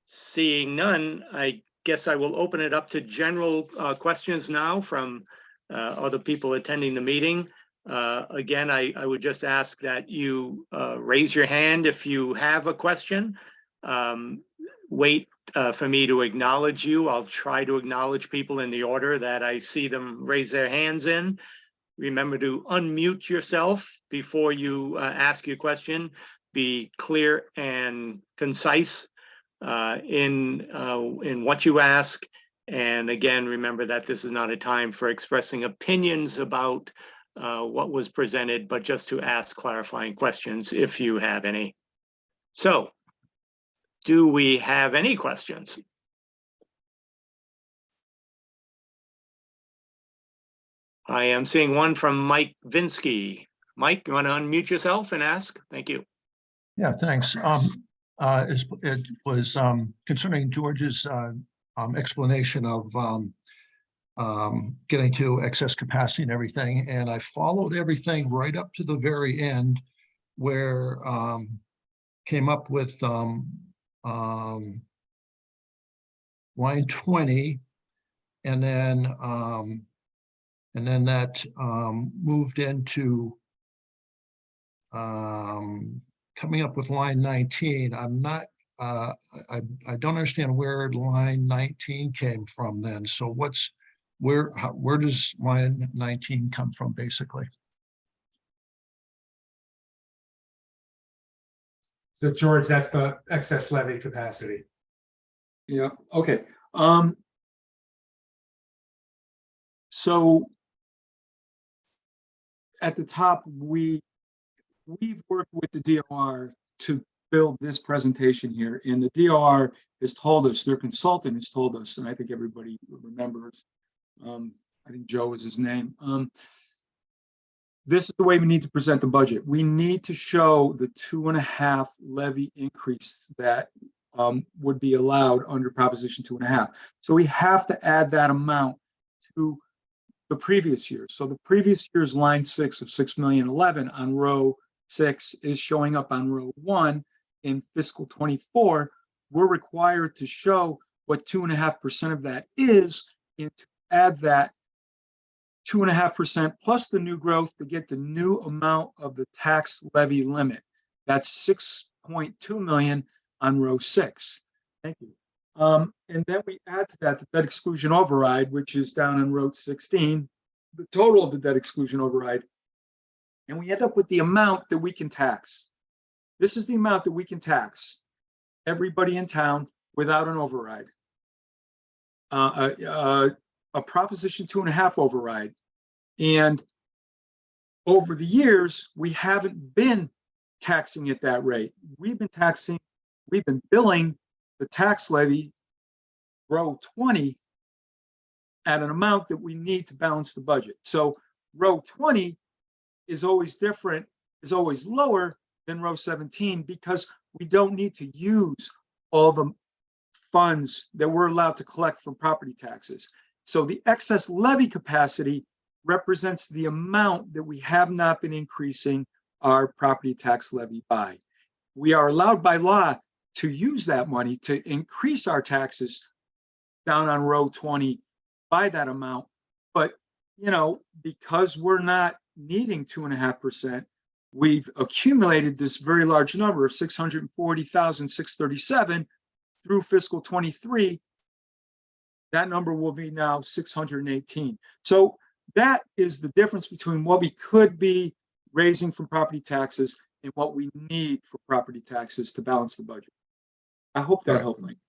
Seeing none, I guess I will open it up to general questions now from other people attending the meeting. Again, I would just ask that you raise your hand if you have a question. Wait for me to acknowledge you. I'll try to acknowledge people in the order that I see them raise their hands in. Remember to unmute yourself before you ask your question. Be clear and concise in what you ask. And again, remember that this is not a time for expressing opinions about what was presented, but just to ask clarifying questions if you have any. So, do we have any questions? I am seeing one from Mike Vinsky. Mike, you want to unmute yourself and ask? Thank you. Yeah, thanks. It was concerning George's explanation of getting to excess capacity and everything, and I followed everything right up to the very end, where came up with line 20, and then that moved into coming up with line 19. I'm not I don't understand where line 19 came from then. So where does line 19 come from, basically? So George, that's the excess levy capacity. Yeah, okay. So at the top, we've worked with the DOR to build this presentation here, and the DOR has told us, their consultant has told us, and I think everybody remembers, I think Joe is his name. This is the way we need to present the budget. We need to show the 2.5 levy increase that would be allowed under Proposition 2.5. So we have to add that amount to the previous year. So the previous year's line 6 of 6,011,000 on row 6 is showing up on row 1 in fiscal 24. We're required to show what 2.5% of that is, and to add that 2.5% plus the new growth to get the new amount of the tax levy limit. That's 6.2 million on row 6. Thank you. And then we add to that the debt exclusion override, which is down on row 16, the total of the debt exclusion override. And we end up with the amount that we can tax. This is the amount that we can tax everybody in town without an override. A Proposition 2.5 override. And over the years, we haven't been taxing at that rate. We've been billing the tax levy, row 20, at an amount that we need to balance the budget. So row 20 is always different, is always lower than row 17, because we don't need to use all the funds that we're allowed to collect from property taxes. So the excess levy capacity represents the amount that we have not been increasing our property tax levy by. We are allowed by law to use that money to increase our taxes down on row 20 by that amount. But, you know, because we're not needing 2.5%, we've accumulated this very large number of 640,637 through fiscal 23. That number will be now 618. So that is the difference between what we could be raising from property taxes and what we need for property taxes to balance the budget. I hope that Right. helped, Mike.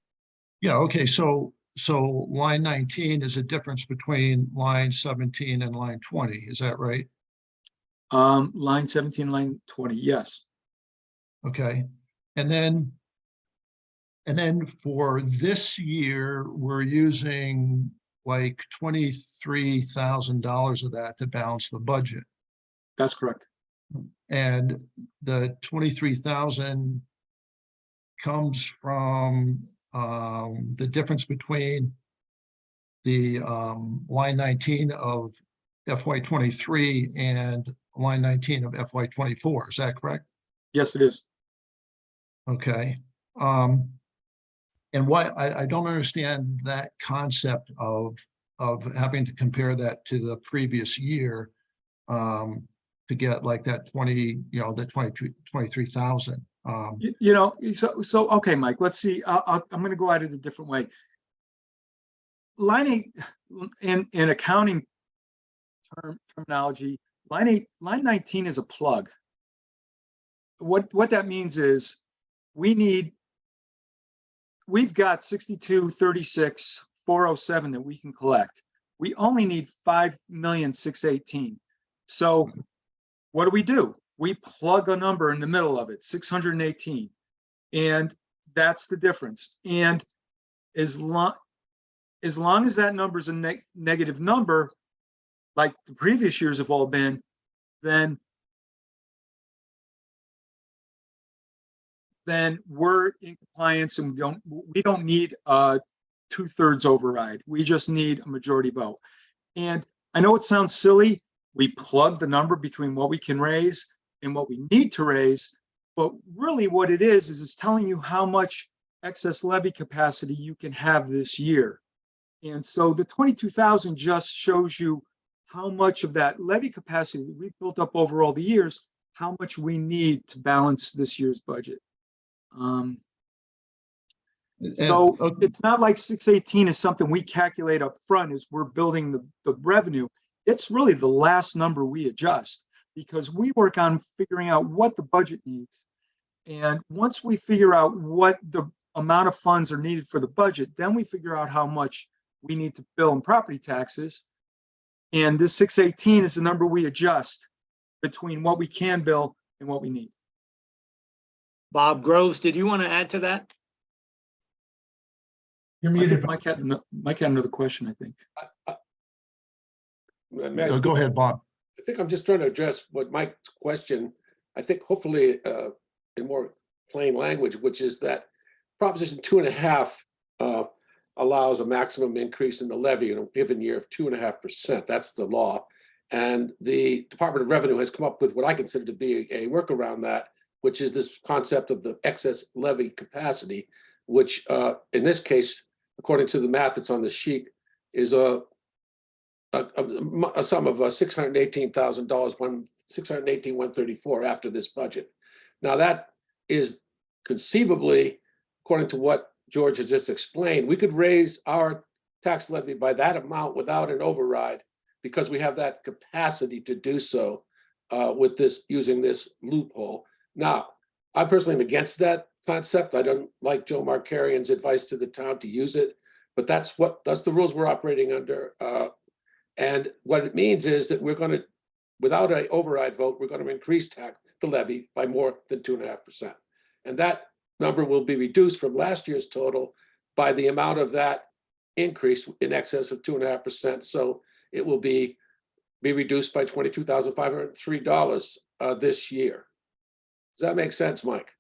Yeah, okay, so line 19 is a difference between line 17 and line 20, is that right? Line 17, line 20, yes. Okay, and then for this year, we're using like $23,000 of that to balance the budget. That's correct. And the 23,000 comes from the difference between the line 19 of FY23 and line 19 of FY24. Is that correct? Yes, it is. Okay. And why I don't understand that concept of having to compare that to the previous year to get like that 23,000. You know, so okay, Mike, let's see. I'm going to go at it a different way. Line 8 in accounting terminology, line 19 is a plug. What that means is we've got 62,36,407 that we can collect. We only need 5,618,000. So what do? We plug a number in the middle of it, 618, and that's the difference. And as long as that number is a negative number, like the previous years have all been, then we're in compliance, and we don't need a 2/3 override. We just need a majority vote. And I know it sounds silly. We plug the number between what we can raise and what we need to raise, but really what it is it's telling you how much excess levy capacity you can have this year. And so the 22,000 just shows you how much of that levy capacity that we've built up over all the years, how much we need to balance this year's budget. So it's not like 618 is something we calculate up front as we're building the revenue. It's really the last number we adjust, because we work on figuring out what the budget needs. And once we figure out what the amount of funds are needed for the budget, then we figure out how much we need to bill in property taxes. And this 618 is the number we adjust between what we can bill and what we need. Bob Groves, did you want to add to that? You're I muted. think Mike had another question, I think. Go ahead, Bob. I think I'm just trying to address what Mike's question, I think hopefully in more plain language, which is that Proposition 2.5 allows a maximum increase in the levy in a given year of 2.5%. That's the law. And the Department of Revenue has come up with what I consider to be a workaround that, which is this concept of the excess levy capacity, which in this case, according to the math that's on the sheet, is a sum of $618,000, $618,134 after this budget. Now that is conceivably, according to what George has just explained, we could raise our tax levy by that amount without an override because we have that capacity to do so with this, using this loophole. Now, I personally am against that concept. I don't like Joe Markarian's advice to the town to use it, but that's the rules we're operating under. And what it means is that we're going to, without an override vote, we're going to increase the levy by more than 2.5%. And that number will be reduced from last year's total by the amount of that increase in excess of 2.5%. So it will be reduced by $22,503 this year. Does that make sense, Mike?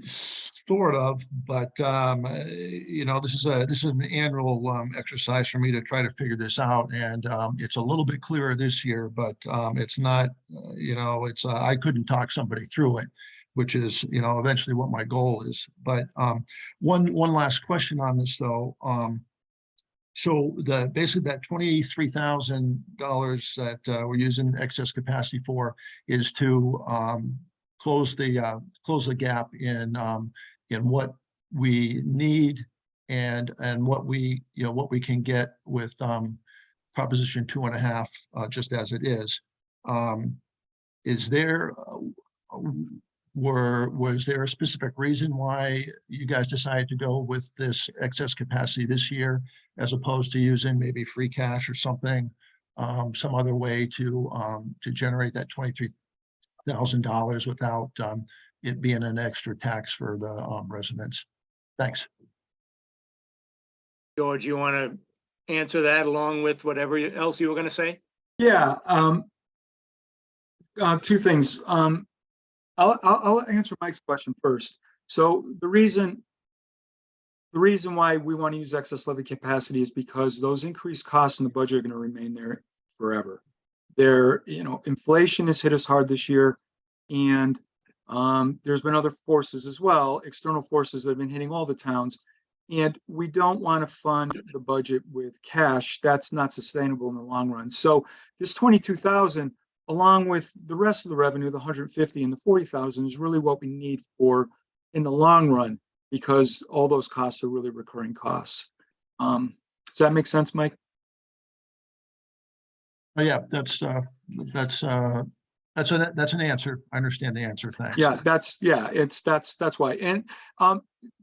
Sort of, but this is an annual exercise for me to try to figure this out, and it's a little bit clearer this year, but it's not. I couldn't talk somebody through it, which is eventually what my goal is. But one last question on this though. So basically that $23,000 that we're using excess capacity for is to close the gap in what we need and what we can get with Proposition 2.5 just as it is. Was there a specific reason why you guys decided to go with this excess capacity this year as opposed to using maybe free cash or something, some other way to generate that $23,000 without it being an extra tax for the residents? Thanks. George, you want to answer that along with whatever else you were going to say? Yeah, two things. I'll answer Mike's question first. So the reason why we want to use excess levy capacity is because those increased costs in the budget are going to remain there forever. Inflation has hit us hard this year, and there's been other forces as well, external forces that have been hitting all the towns, and we don't want to fund the budget with cash. That's not sustainable in the long run. So this 22,000, along with the rest of the revenue, the 150 and the 40,000, is really what we need for in the long run, because all those costs are really recurring costs. Does that make sense, Mike? Oh, yeah, that's an answer. I understand the answer. Thanks. Yeah, that's why. And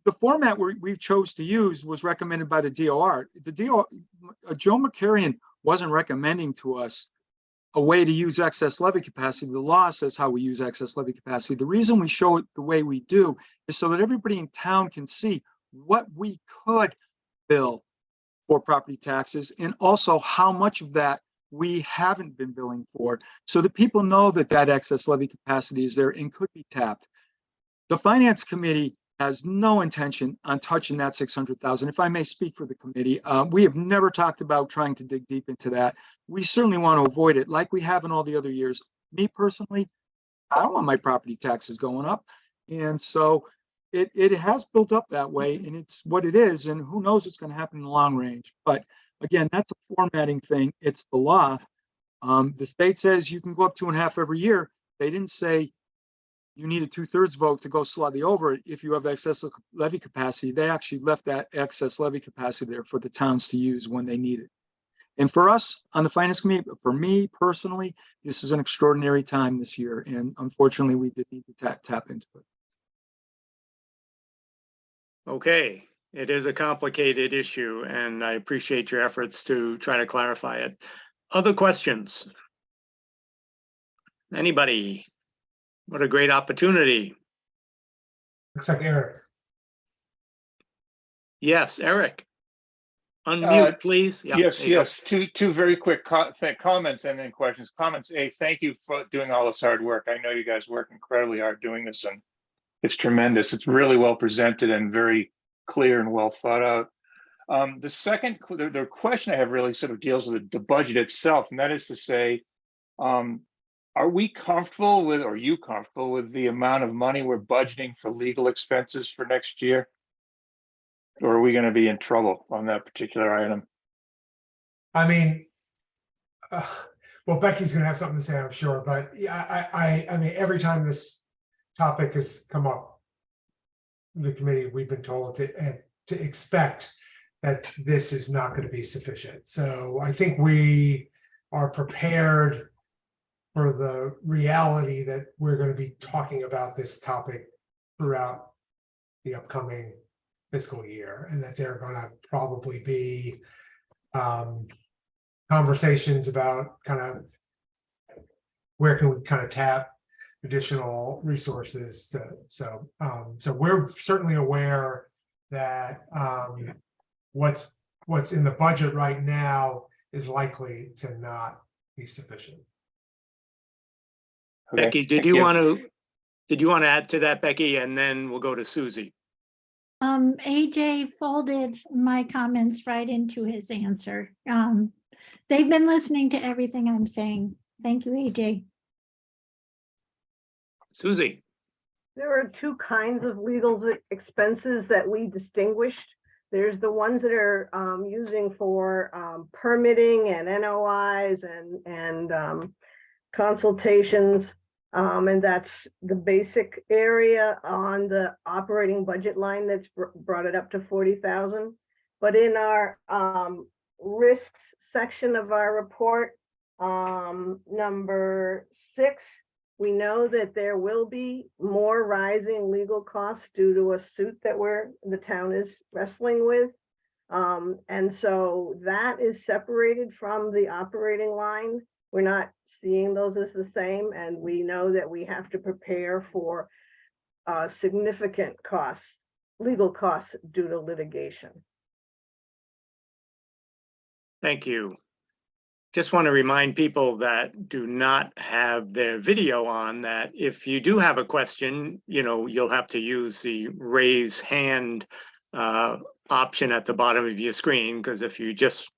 the format we chose to use was recommended by the DOR. Joe Markarian wasn't recommending to us a way to use excess levy capacity. The law says how we use excess levy capacity. The reason we show it the way we do is so that everybody in town can see what we could bill for property taxes, and also how much of that we haven't been billing for, so that people know that that excess levy capacity is there and could be tapped. The Finance Committee has no intention on touching that 600,000. If I may speak for the committee, we have never talked about trying to dig deep into that. We certainly want to avoid it, like we have in all the other years. Me personally, I don't want my property taxes going up, and so it has built up that way, and it's what it is, and who knows what's going to happen in the long range. But again, that's a formatting thing. It's the law. The state says you can go up 2.5 every year. They didn't say you need a 2/3 vote to go slightly over it if you have excess levy capacity. They actually left that excess levy capacity there for the towns to use when they need it. And for us on the Finance Committee, for me personally, this is an extraordinary time this year, and unfortunately, we did need to tap into it. Okay, it is a complicated issue, and I appreciate your efforts to try to clarify it. Other questions? Anybody? What a great opportunity. Looks like Eric. Yes, Eric. Unmute, please. Yeah, Yes, there you go. yes. Two very quick comments and then questions. Comments. A, thank you for doing all this hard work. I know you guys work incredibly hard doing this, and it's tremendous. It's really well presented and very clear and well thought out. The second, the question I have really sort of deals with the budget itself, and that is to say, are we comfortable with, or are you comfortable with the amount of money we're budgeting for legal expenses for next year? Or are we going to be in trouble on that particular item? I mean, well, Becky's gonna have something to say, I'm sure, but yeah, I mean, every time this topic has come up, the committee, we've been told to expect that this is not going to be sufficient. So I think we are prepared for the reality that we're going to be talking about this topic throughout the upcoming fiscal year, and that there are going to probably be conversations about kind of where can we kind of tap additional resources. So we're certainly aware that what's in the budget right now is likely to not be sufficient. Okay, Becky, did you want to add to that, Becky? And then we'll go to Susie. AJ folded my comments right into his answer. They've been listening to everything I'm saying. Thank you, AJ. Susie. There are two kinds of legal expenses that we distinguished. There's the ones that are using for permitting and NOIs and consultations. And that's the basic area on the operating budget line that's brought it up to 40,000. But in our risks section of our report, number 6, we know that there will be more rising legal costs due to a suit that the town is wrestling with. And so that is separated from the operating line. We're not seeing those as the same, and we know that we have to prepare for significant costs, legal costs due to litigation. Thank you. Just want to remind people that do not have their video on that if you do have a question, you'll have to use the raise hand option at the bottom of your screen, because if you just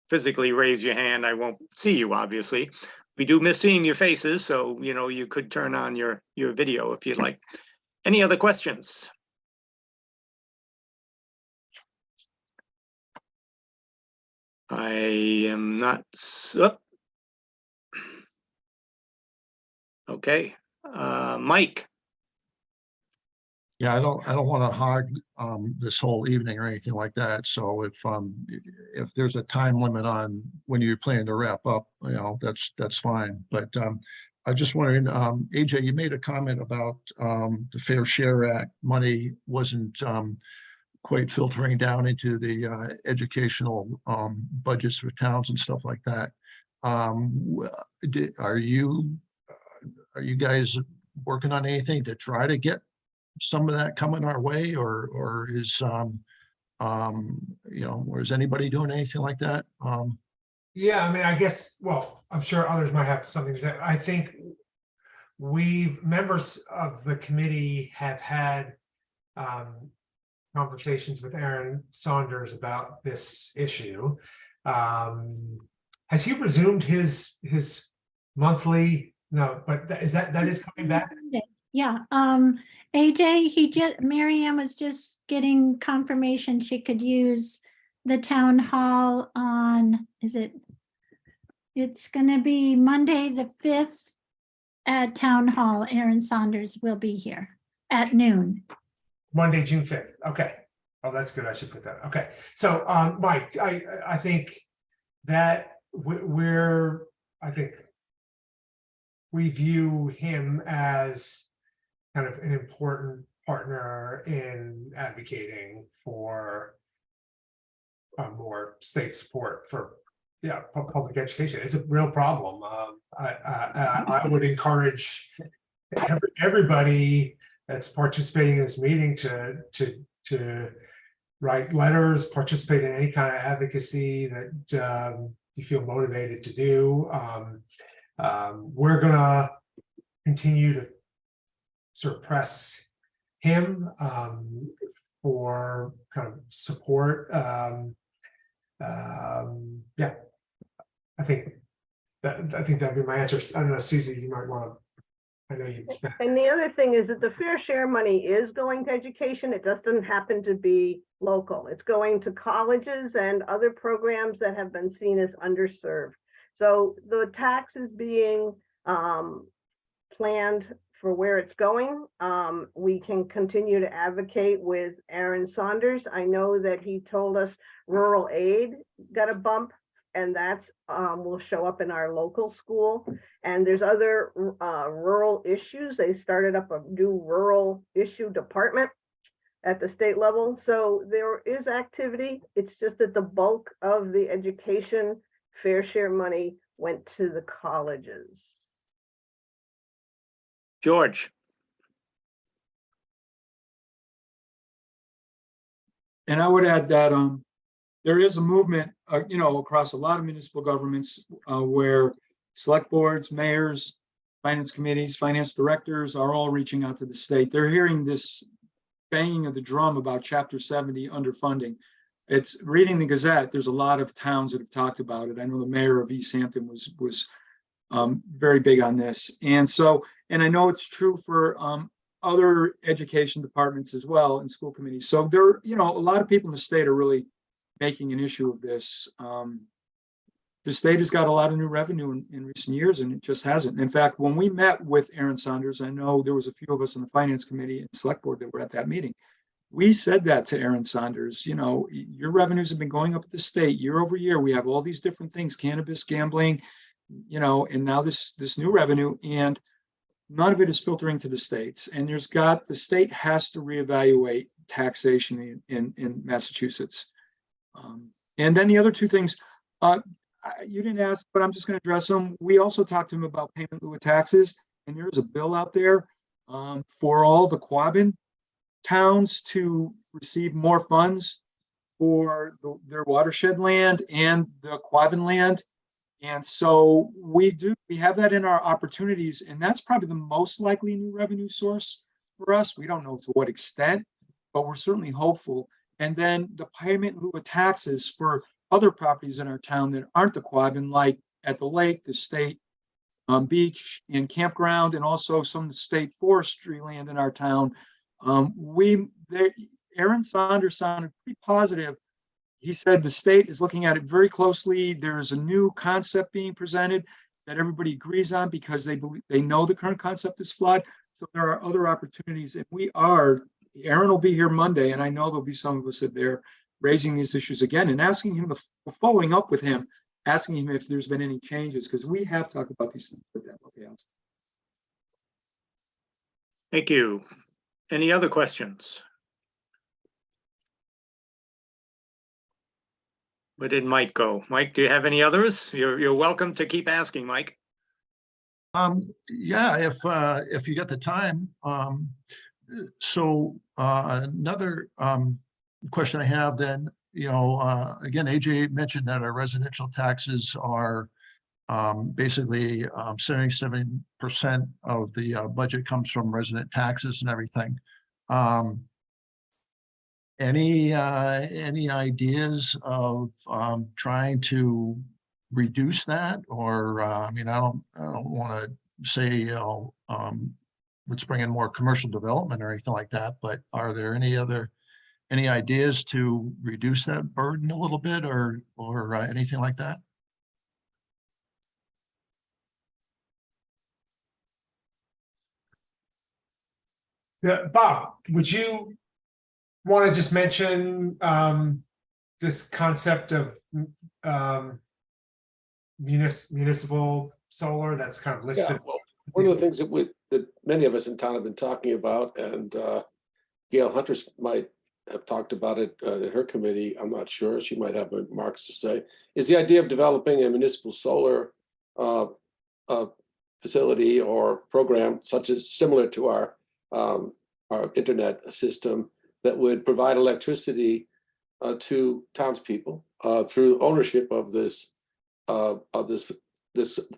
physically raise your hand, I won't see you, obviously. We do miss seeing your faces, so you could turn on your video if you'd like. Any other questions? I am not. Okay, Mike. Yeah, I don't want to hog this whole evening or anything like that. So if there's a time limit on when you're planning to wrap up, that's fine. But I just wondering, AJ, you made a comment about the Fair Share Act money wasn't quite filtering down into the educational budgets for towns and stuff like that. Are you guys working on anything to try to get some of that coming our way, or is or is anybody doing anything like that? Yeah, I mean, I guess, well, I'm sure others might have something to say. I think members of the committee have had conversations with Aaron Saunders about this issue. Has he resumed his monthly? No, but that is coming back. Yeah. AJ, Mary Ann was just getting confirmation she could use the town hall on, it's gonna be Monday the 5th at town hall. Aaron Saunders will be here at noon. Monday, June 5th. Okay. Oh, that's good. I should put that. Okay. So, Mike, I think that I think we view him as kind of an important partner in advocating for more state support for public education. It's a real problem. I would encourage everybody that's participating in this meeting to write letters, participate in any kind of advocacy that you feel motivated to do. We're gonna continue to sort of press him for kind of support. Yeah, I think that'd be my answer. I don't know, Susie, you might want to. I know you. And the other thing is that the fair share money is going to education. It just doesn't happen to be local. It's going to colleges and other programs that have been seen as underserved. So the tax is being planned for where it's going. We can continue to advocate with Aaron Saunders. I know that he told us rural aid got a bump, and that's will show up in our local school. And there's other rural issues. They started up a new rural issue department at the state level. So there is activity. It's just that the bulk of the education fair share money went to the colleges. George. And I would add that there is a movement, across a lot of municipal governments where select boards, mayors, finance committees, finance directors are all reaching out to the state. They're hearing this banging of the drum about Chapter 70 underfunding. It's reading the Gazette. There's a lot of towns that have talked about it. I know the mayor of East Hampton was very big on this. And I know it's true for other education departments as well and school committees. So there, a lot of people in the state are really making an issue of this. The state has got a lot of new revenue in recent years, and it just hasn't. In fact, when we met with Aaron Saunders, I know there was a few of us on the finance committee and select board that were at that meeting. We said that to Aaron Saunders, your revenues have been going up at the state year over year. We have all these different things, cannabis, gambling, and now this new revenue, and none of it is filtering to the states. And the state has to reevaluate taxation in Massachusetts. And then the other two things, you didn't ask, but I'm just going to address them. We also talked to him about payment in lieu of taxes, and there's a bill out there for all the Quabbin towns to receive more funds for their watershed land and the Quabbin land. And so we have that in our opportunities, and that's probably the most likely new revenue source for us. We don't know to what extent, but we're certainly hopeful. And then the payment in lieu of taxes for other properties in our town that aren't the Quabbin, like at the lake, the state beach and campground, and also some of the state forestry land in our town. Aaron Saunders sounded pretty positive. He said the state is looking at it very closely. There's a new concept being presented that everybody agrees on because they know the current concept is flawed. So there are other opportunities, and Aaron will be here Monday, and I know there'll be some of us there raising these issues again and asking him, following up with him, asking him if there's been any changes, because we have talked about these things with them. Okay. Thank you. Any other questions? Where did Mike go? Mike, do you have any others? You're welcome to keep asking, Mike. Yeah, if you got the time. So another question I have then, again, AJ mentioned that our residential taxes are basically 77% of the budget comes from resident taxes and everything. Any ideas of trying to reduce that? Or I don't want to say let's bring in more commercial development or anything like that, but are there any ideas to reduce that burden a little bit or anything like that? Yeah, Bob, would you want to just mention this concept of municipal solar that's kind of listed? Yeah, well, one of the things that many of us in town have been talking about, and Gail Huntress might have talked about it in her committee, I'm not sure, she might have remarks to say, is the idea of developing a municipal solar facility or program such as similar to our internet system that would provide electricity to townspeople through ownership of this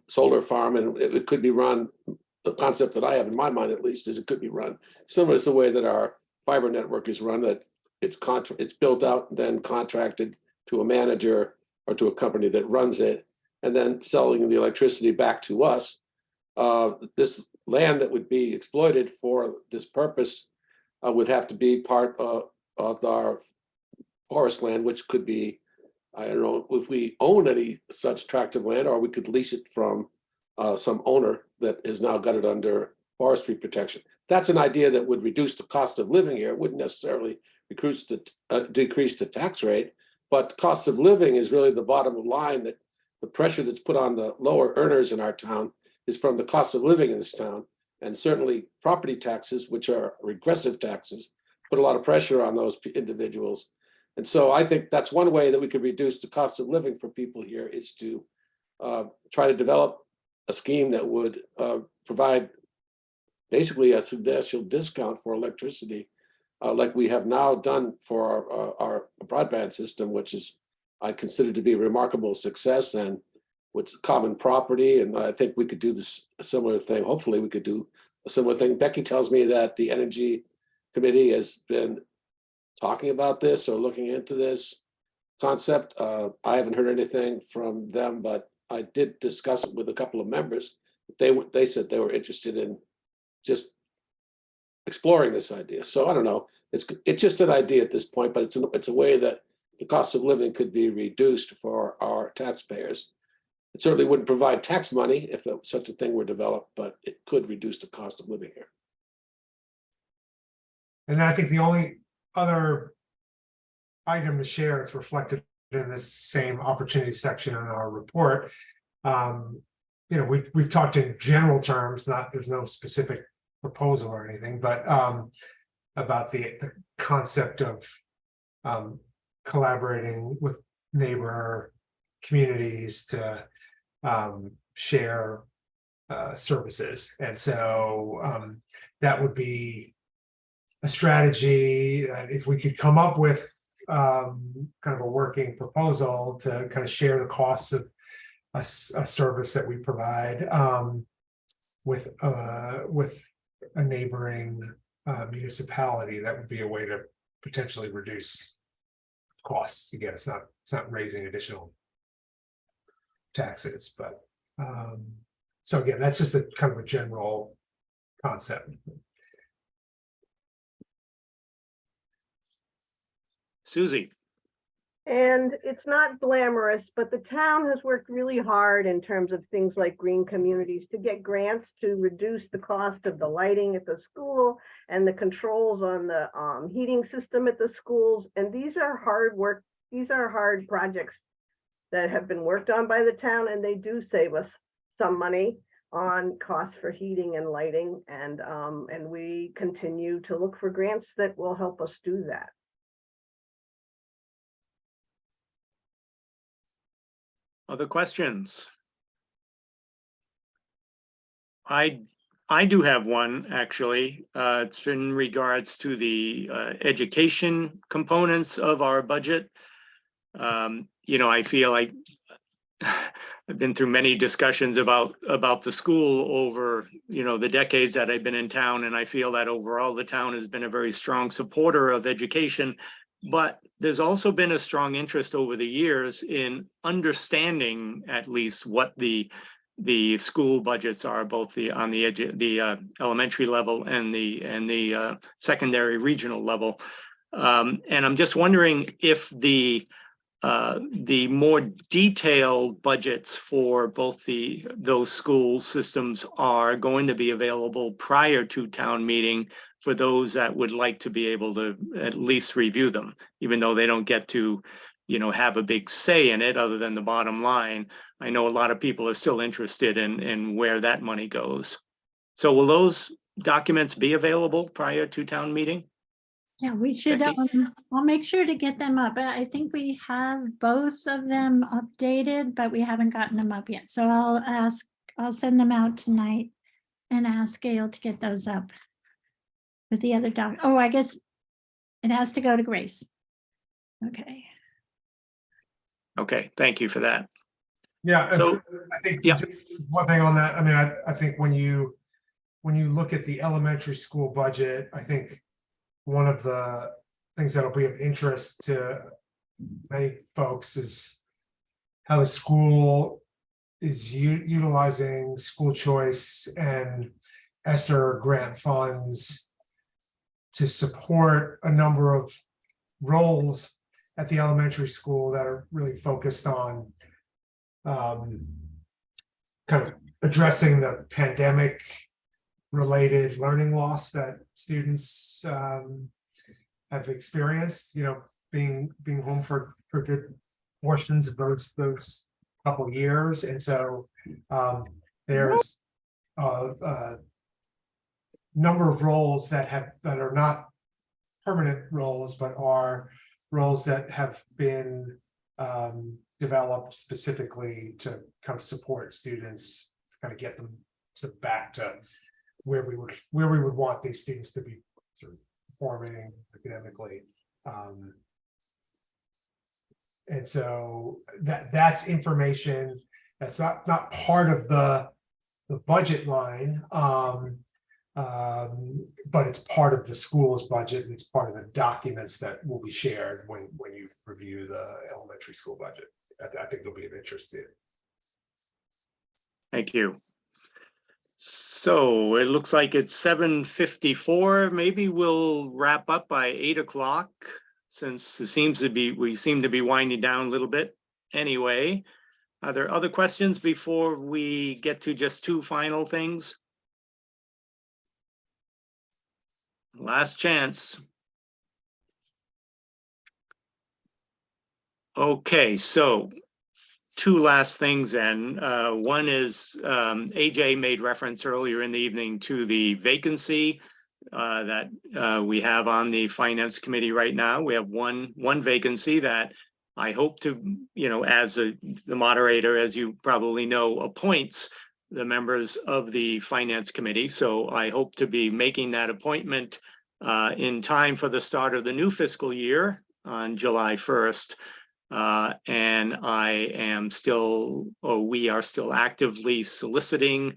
solar farm, and it could be run. The concept that I have in my mind, at least, is it could be run similar to the way that our fiber network is run. That it's built out and then contracted to a manager or to a company that runs it, and then selling the electricity back to us. This land that would be exploited for this purpose would have to be part of our forest land, which could be, I don't know if we own any such tract of land, or we could lease it from some owner that is now got it under forestry protection. That's an idea that would reduce the cost of living here. It wouldn't necessarily decrease the tax rate, but cost of living is really the bottom line. That the pressure that's put on the lower earners in our town is from the cost of living in this town, and certainly property taxes, which are regressive taxes, put a lot of pressure on those individuals. And so I think that's one way that we could reduce the cost of living for people here, is to try to develop a scheme that would provide basically a substantial discount for electricity, like we have now done for our broadband system, which is I consider to be a remarkable success and with common property. And I think we could do this a similar thing. Hopefully we could do a similar thing. Becky tells me that the Energy Committee has been talking about this or looking into this concept. I haven't heard anything from them, but I did discuss it with a couple of members. They said they were interested in just exploring this idea. So I don't know. It's just an idea at this point, but it's a way that the cost of living could be reduced for our taxpayers. It certainly wouldn't provide tax money if such a thing were developed, but it could reduce the cost of living here. And I think the only other item to share, it's reflected in this same opportunity section in our report. We've talked in general terms, there's no specific proposal or anything, but about the concept of collaborating with neighbor communities to share services. And so that would be a strategy that if we could come up with kind of a working proposal to kind of share the costs of a service that we provide with a neighboring municipality, that would be a way to potentially reduce costs. Again, it's not raising additional taxes, but so again, that's just a kind of a general concept. Susie. And it's not glamorous, but the town has worked really hard in terms of things like green communities to get grants to reduce the cost of the lighting at the school and the controls on the heating system at the schools. And these are hard work. These are hard projects that have been worked on by the town, and they do save us some money on costs for heating and lighting. And we continue to look for grants that will help us do that. Other questions? I do have one, actually. It's in regards to the education components of our budget. I feel like I've been through many discussions about the school over, the decades that I've been in town, and I feel that overall the town has been a very strong supporter of education. But there's also been a strong interest over the years in understanding at least what the school budgets are, both on the elementary level and the secondary regional level. And I'm just wondering if the more detailed budgets for both those school systems are going to be available prior to town meeting for those that would like to be able to at least review them, even though they don't get to, have a big say in it other than the bottom line. I know a lot of people are still interested in where that money goes. So will those documents be available prior to town meeting? Yeah, we should, Becky? I'll make sure to get them up. I think we have both of them updated, but we haven't gotten them up yet. So I'll ask I'll send them out tonight and ask Gail to get those up. With the other doc, oh, I guess it has to go to Grace. Okay. Okay, thank you for that. Yeah, So, I think yeah. just one thing on that, I mean, I think when you look at the elementary school budget, I think one of the things that'll be of interest to many folks is how the school is utilizing school choice and ESSER grant funds to support a number of roles at the elementary school that are really focused on kind of addressing the pandemic related learning loss that students have experienced, you know, being home for good portions of those couple of years. And so there's a number of roles that are not permanent roles, but are roles that have been developed specifically to kind of support students, kind of get them back to where we would want these students to be sort of performing academically. And so that's information that's not part of the budget line, but it's part of the school's budget, and it's part of the documents that will be shared when you review the elementary school budget. I think it'll be of interest to you. Thank you. So it looks like it's 7:54. Maybe we'll wrap up by 8 o'clock, since we seem to be winding down a little bit anyway. Are there other questions before we get to just two final things? Last chance. Okay, so two last things then. One is AJ made reference earlier in the evening to the vacancy that we have on the Finance Committee right now. We have one vacancy that I hope to, you know, as the moderator, as you probably know, appoints the members of the Finance Committee. So I hope to be making that appointment in time for the start of the new fiscal year on July 1st. And I am still, or we are still actively soliciting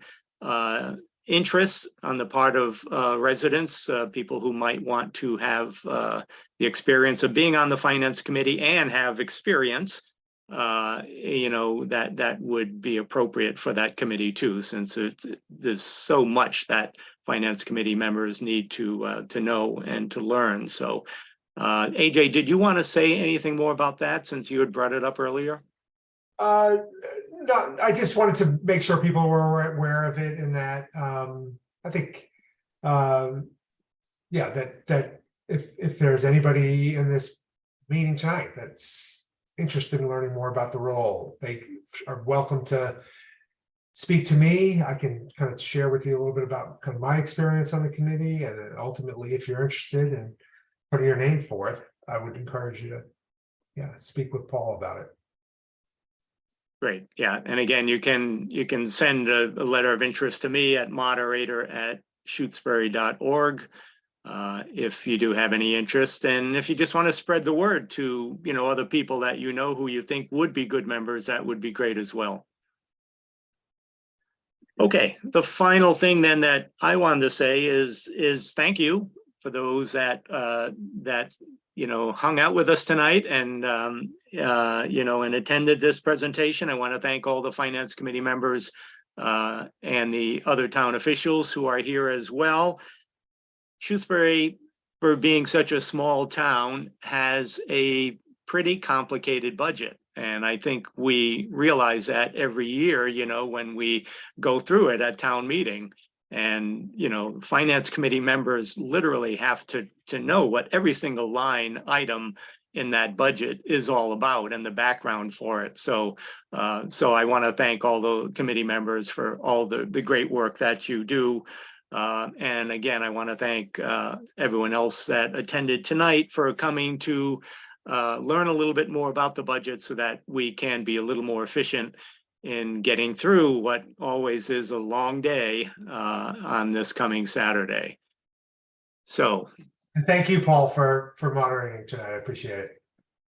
interest on the part of residents, people who might want to have the experience of being on the Finance Committee and have experience, you know, that would be appropriate for that committee too, since there's so much that Finance Committee members need to know and to learn. So AJ, did you want to say anything more about that, since you had brought it up earlier? No, I just wanted to make sure people were aware of it, and that I think, yeah, that if there's anybody in this meeting tonight that's interested in learning more about the role, they are welcome to speak to me. I can kind of share with you a little bit about kind of my experience on the committee, and then ultimately, if you're interested in putting your name forth, I would encourage you to, speak with Paul about it. Great, yeah, and again, you can send a letter of interest to me at moderator@shutesbury.org if you do have any interest, and if you just want to spread the word to, you know, other people that you know who you think would be good members, that would be great as well. Okay, the final thing then that I wanted to say is thank you for those that you know, hung out with us tonight and you know, and attended this presentation. I want to thank all the Finance Committee members and the other town officials who are here as well. Shutesbury, for being such a small town, has a pretty complicated budget. And I think we realize that every year, you know, when we go through it at town meeting. And, you know, Finance Committee members literally have to know what every single line item in that budget is all about and the background for it. So I want to thank all the committee members for all the great work that you do. And again, I want to thank everyone else that attended tonight for coming to learn a little bit more about the budget so that we can be a little more efficient in getting through what always is a long day on this coming Saturday. So And thank you, Paul, for moderating tonight. I appreciate it.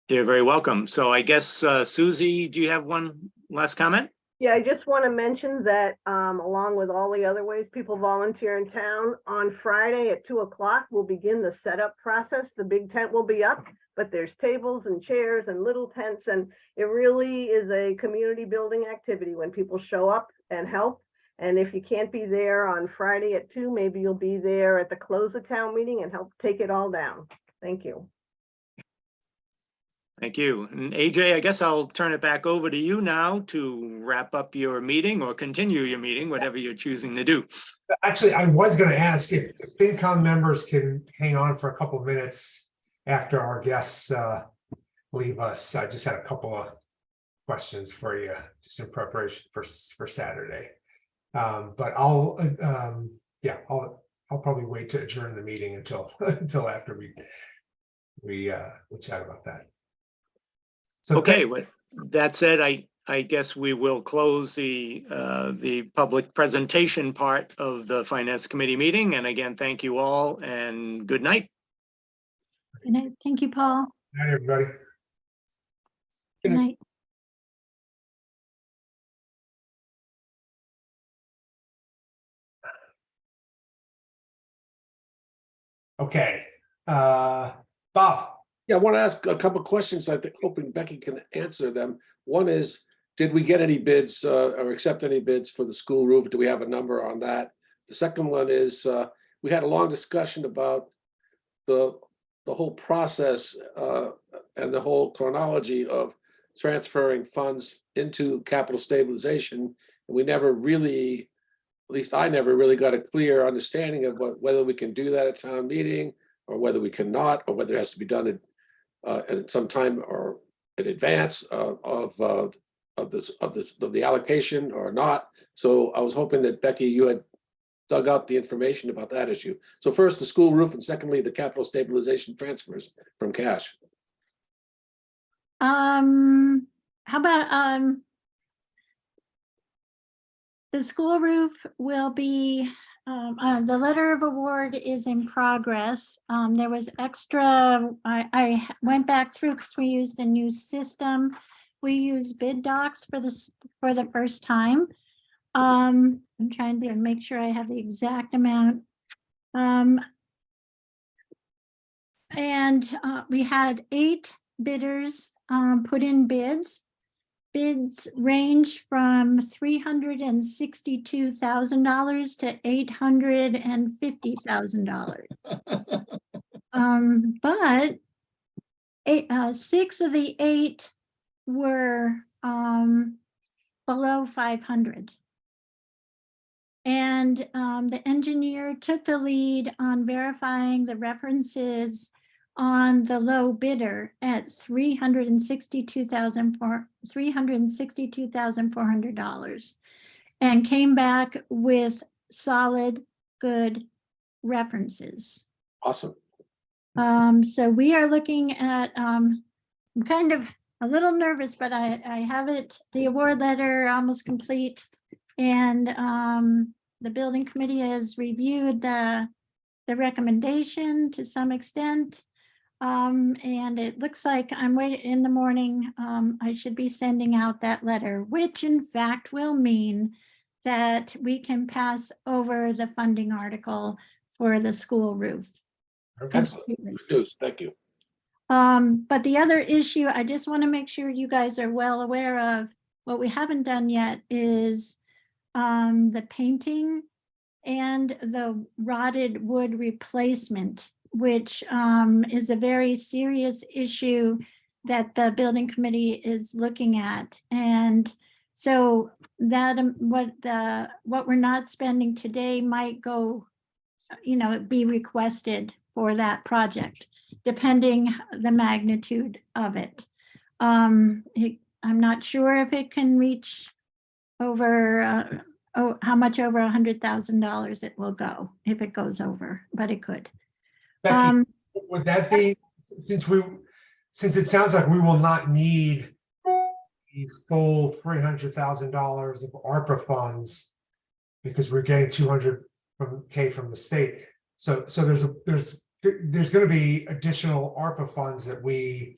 you're very welcome. So I guess, Susie, do you have one last comment? Yeah, I just want to mention that along with all the other ways people volunteer in town, on Friday at 2 o'clock, we'll begin the setup process. The big tent will be up, but there's tables and chairs and little tents, and it really is a community building activity when people show up and help. And if you can't be there on Friday at 2, maybe you'll be there at the close of town meeting and help take it all down. Thank you. Thank you. And AJ, I guess I'll turn it back over to you now to wrap up your meeting or continue your meeting, whatever you're choosing to do. Actually, I was going to ask if FinCom members can hang on for a couple of minutes after our guests leave us. I just had a couple of questions for you, just in preparation for Saturday. But I'll probably wait to adjourn the meeting until after we chat about that. So Okay, with that said, I guess we will close the public presentation part of the Finance Committee meeting. And again, thank you all and good night. Good night. Thank you, Paul. Good night, everybody. Good night. Okay, Bob. Yeah, I want to ask a couple of questions. I think hoping Becky can answer them. One is, did we get any bids or accept any bids for the school roof? Do we have a number on that? The second one is, we had a long discussion about the whole process and the whole chronology of transferring funds into capital stabilization. And we never really, at least I never really got a clear understanding of whether we can do that at town meeting or whether we cannot, or whether it has to be done at some time or in advance of the allocation or not. So I was hoping that Becky, you had dug out the information about that issue. So first, the school roof, and secondly, the capital stabilization transfers from cash. How about the school roof will be, the letter of award is in progress. There was extra, I went back through because we used a new system. We used bid docs for the first time. I'm trying to make sure I have the exact amount. And we had 8 bidders put in bids. Bids range from $362,000 to $850,000. But 6 of the 8 were below 500. And the engineer took the lead on verifying the references on the low bidder at $362,400 and came back with solid, good references. Awesome. So we are looking at, I'm kind of a little nervous, but I have it, the award letter almost complete. And the building committee has reviewed the recommendation to some extent. And it looks like I'm waiting in the morning. I should be sending out that letter, which in fact will mean that we can pass over the funding article for the school roof. Excellent. Good news. Thank you. But the other issue, I just want to make sure you guys are well aware of, what we haven't done yet is the painting and the rotted wood replacement, which is a very serious issue that the building committee is looking at. And so that what we're not spending today might go, be requested for that project, depending the magnitude of it. I'm not sure if it can reach over how much over $100,000 it will go if it goes over, but it could. Becky, would that be, since it sounds like we will not need the full $300,000 of ARPA funds because we're getting 200K from the state. So there's going to be additional ARPA funds that we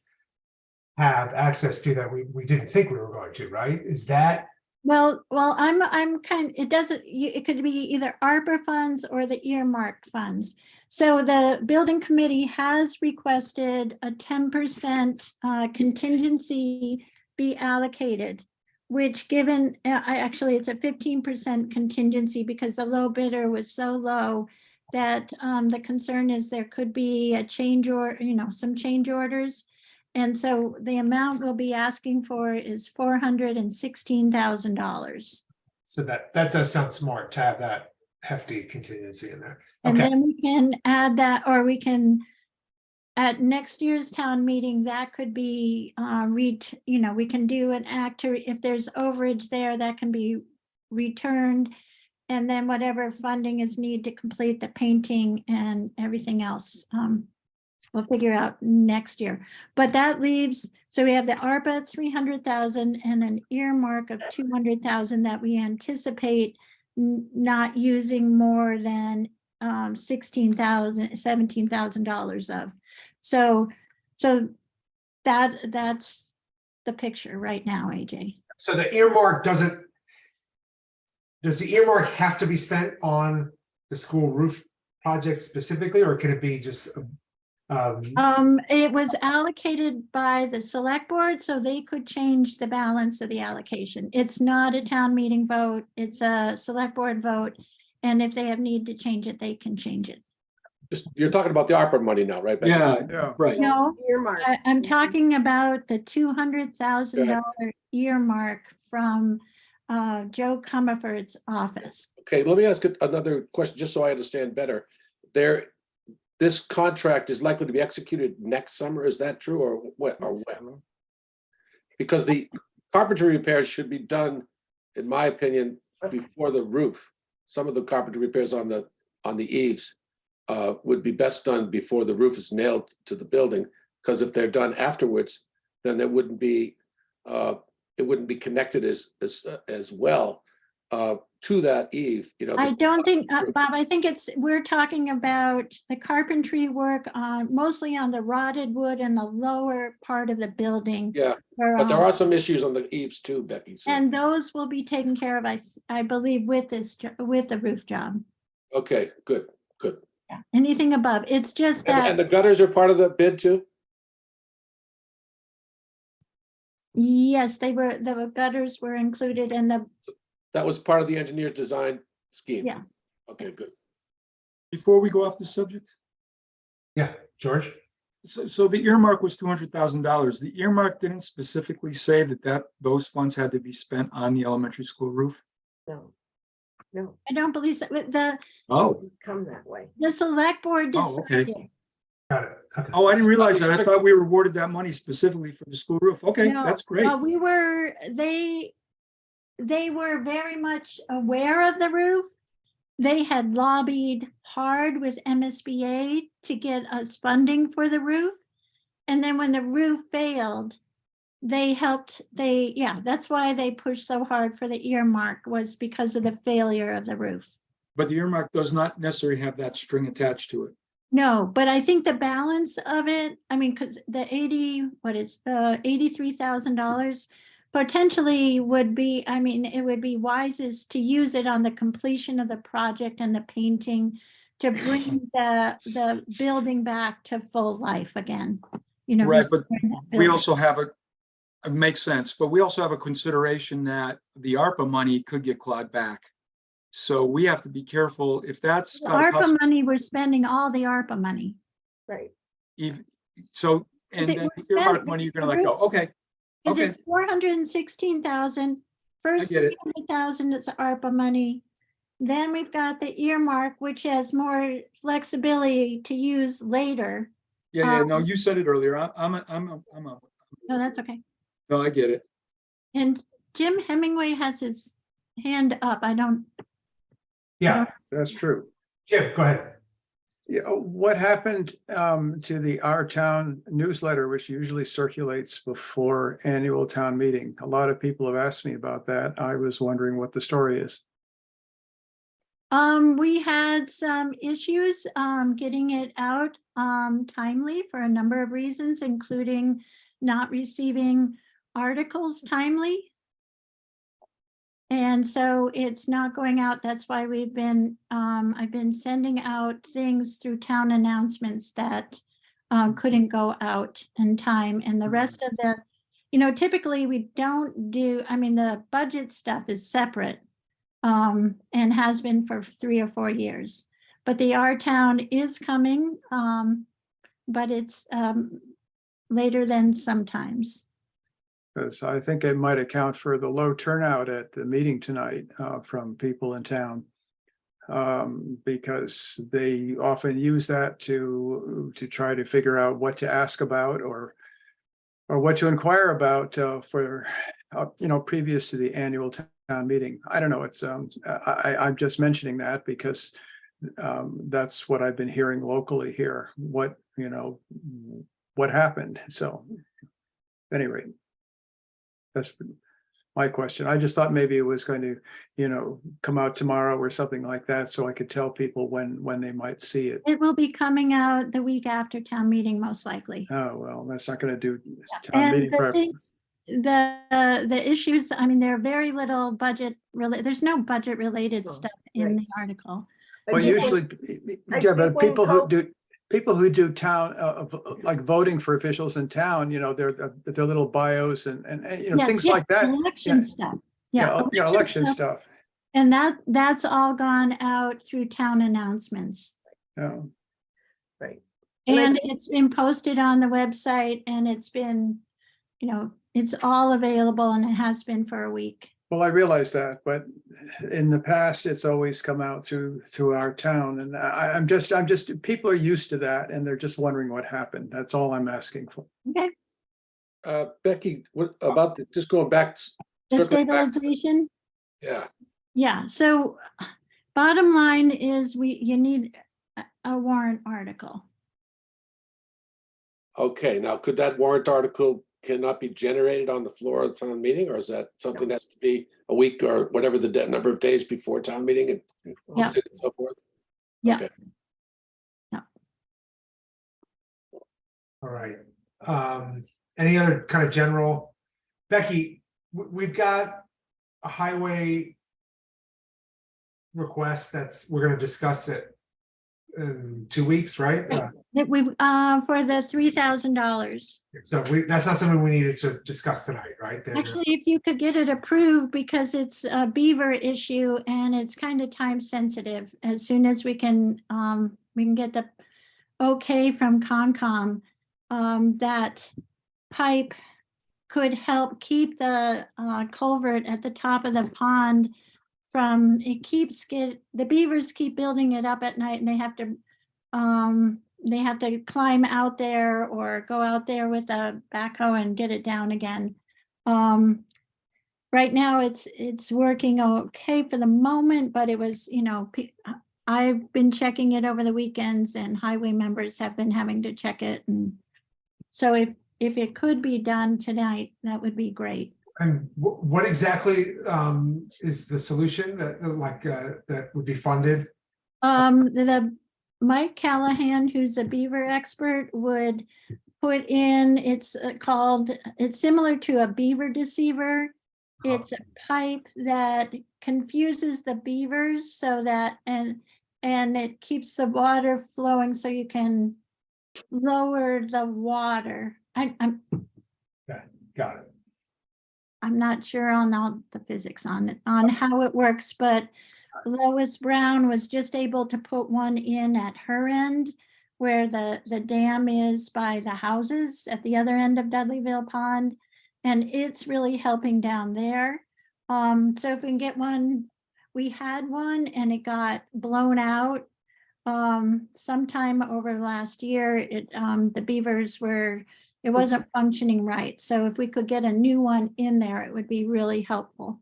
have access to that we didn't think we were going to, right? Is that? Well, I'm kind, it doesn't, it could be either ARPA funds or the earmarked funds. So the building committee has requested a 10% contingency be allocated, which given, actually it's a 15% contingency because the low bidder was so low that the concern is there could be a change or, some change orders. And so the amount we'll be asking for is $416,000. So that does sound smart to have that hefty contingency in there. And Okay, then we can add that, or we can, at next year's town meeting, that could be we can do an act to, if there's overage there, that can be returned. And then whatever funding is needed to complete the painting and everything else, we'll figure out next year. But that leaves, so we have the ARPA 300,000 and an earmark of 200,000 that we anticipate not using more than $17,000 of. So that's the picture right now, AJ. so the earmark does the earmark have to be spent on the school roof project specifically, or can it be just? It was allocated by the select board, so they could change the balance of the allocation. It's not a town meeting vote, it's a select board vote. And if they have need to change it, they can change it. You're talking about the ARPA money now, right? Becky? Yeah, right. No, Earmark. I'm talking about the $200,000 earmark from Joe Comerford's office. Okay, let me ask another question, just so I understand better. This contract is likely to be executed next summer, is that true, or what, or when? Because the carpentry repairs should be done, in my opinion, before the roof. Some of the carpentry repairs on the eaves would be best done before the roof is nailed to the building, because if they're done afterwards, then there wouldn't be, it wouldn't be connected as well to that eave, I don't think, Bob, I think we're talking about the carpentry work on, mostly on the rotted wood and the lower part of the building. Yeah, but there are some issues on the eaves too, Becky. So. And those will be taken care of, I believe, with the roof job. Okay, good. Yeah, anything above, it's just that. And the gutters are part of the bid too? Yes, the gutters were included in That was part of the engineer's design scheme? Yeah. Okay, good. Before we go off the subject, Yeah, George? so the earmark was $200,000. The earmark didn't specifically say that those funds had to be spent on the elementary school roof? No, I don't believe so. Oh, come that way. The select board Oh, okay. decided. Got it. Okay. oh, I didn't realize that. I thought we awarded that money specifically for the school roof. Okay, No, that's great. They were very much aware of the roof. They had lobbied hard with MSBA to get us funding for the roof. And then when the roof failed, that's why they pushed so hard for the earmark, was because of the failure of the roof. But the earmark does not necessarily have that string attached to it. No, but I think the balance of it, I mean, because the $83,000 potentially would be, I mean, it would be wisest to use it on the completion of the project and the painting to bring the building back to full life again. Right, but restoring that we building. also have it makes sense, but we also have a consideration that the ARPA money could get clawed back. So we have to be careful if that's. The ARPA money, we're spending all the ARPA money. Right. So, and it then was the earmark spent money, you're with gonna the let go. Okay, Because Okay. it's 416,000. First get it. 300,000 is ARPA money. Then we've got the earmark, which has more flexibility to use later. yeah, no, you said it earlier. No, No, that's okay. I get it. And Jim Hemingway has his hand up. I don't. Yeah, That's true. Jim, go ahead. Yeah, what happened to the Our Town newsletter, which usually circulates before annual town meeting? A lot of people have asked me about that. I was wondering what the story is. We had some issues getting it out timely for a number of reasons, including not receiving articles timely. And so it's not going out. That's why we've been, I've been sending out things through town announcements that couldn't go out in time. And the rest of the, typically we don't do, I mean, the budget stuff is separate and has been for 3 or 4 years. But the Our Town is coming, but it's later than sometimes. Because I think it might account for the low turnout at the meeting tonight from people in town. Because they often use that to try to figure out what to ask about or what to inquire about for previous to the annual town meeting. I don't know. It's I'm just mentioning that because that's what I've been hearing locally here. What happened. So anyway. That's my question. I just thought maybe it was going to, come out tomorrow or something like that, so I could tell people when they might see it. It will be coming out the week after town meeting, most likely. Oh, well, that's not going to do town And meeting. the issues, I mean, there are very little budget related, there's no budget related stuff in the article. Well, usually, yeah, but people who do town, like voting for officials in town, their little bios and Yes, things yes, like that. election stuff. Yeah, Election stuff. And that's all gone out through town announcements. Yeah. Right. And it's been posted on the website and it's been, it's all available and it has been for a week. Well, I realize that, but in the past, it's always come out through Our Town, and I'm just people are used to that, and they're just wondering what happened. That's all I'm asking for. Okay. Becky, what about just going back? The circling back to stabilization. Yeah. Yeah. So bottom line is you need a warrant article. Okay, now could that warrant article cannot be generated on the floor of the town meeting, or is that something that has to be a week or whatever the number of days before town meeting and posted and so forth? Yeah. Okay. Yeah. All right. Any other kind of general, Becky, we've got a highway request we're going to discuss it in 2 weeks, right? We for the $3,000. So that's not something we needed to discuss tonight, right? Actually, if you could get it approved, because it's a beaver issue and it's kind of time sensitive. As soon as we can get the okay from Concom, that pipe could help keep the culvert at the top of the pond from, the beavers keep building it up at night and they have to climb out there or go out there with a backhoe and get it down again. Right now it's working okay for the moment, but it was, I've been checking it over the weekends and highway members have been having to check it. And so if it could be done tonight, that would be great. And what exactly is the solution that would be funded? The Mike Callahan, who's a beaver expert, would put in, it's similar to a beaver deceiver. It's a pipe that confuses the beavers so that, and it keeps the water flowing so you can lower the water. Got it. I'm not sure on all the physics on how it works, but Lois Brown was just able to put one in at her end where the dam is by the houses at the other end of Dudleyville Pond. And it's really helping down there. So if we can get one, we had one and it got blown out sometime over last year. The beavers it wasn't functioning right. So if we could get a new one in there, it would be really helpful.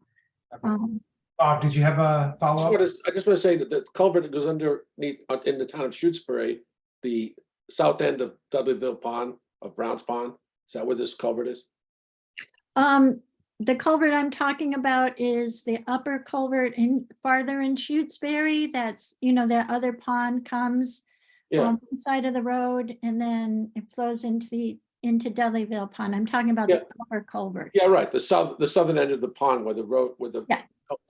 Bob, did you have a follow-up? I just want to say that the culvert that goes underneath in the town of Shutesbury, the south end of Dudleyville Pond, of Brown's Pond. Is that where this culvert is? The culvert I'm talking about is the upper culvert in farther in Shutesbury. That's, the other pond comes Yeah, on one side of the road and then it flows into Dudleyville Pond. I'm talking about the upper culvert. yeah, right. The southern end of the pond where the road, where the. Yeah.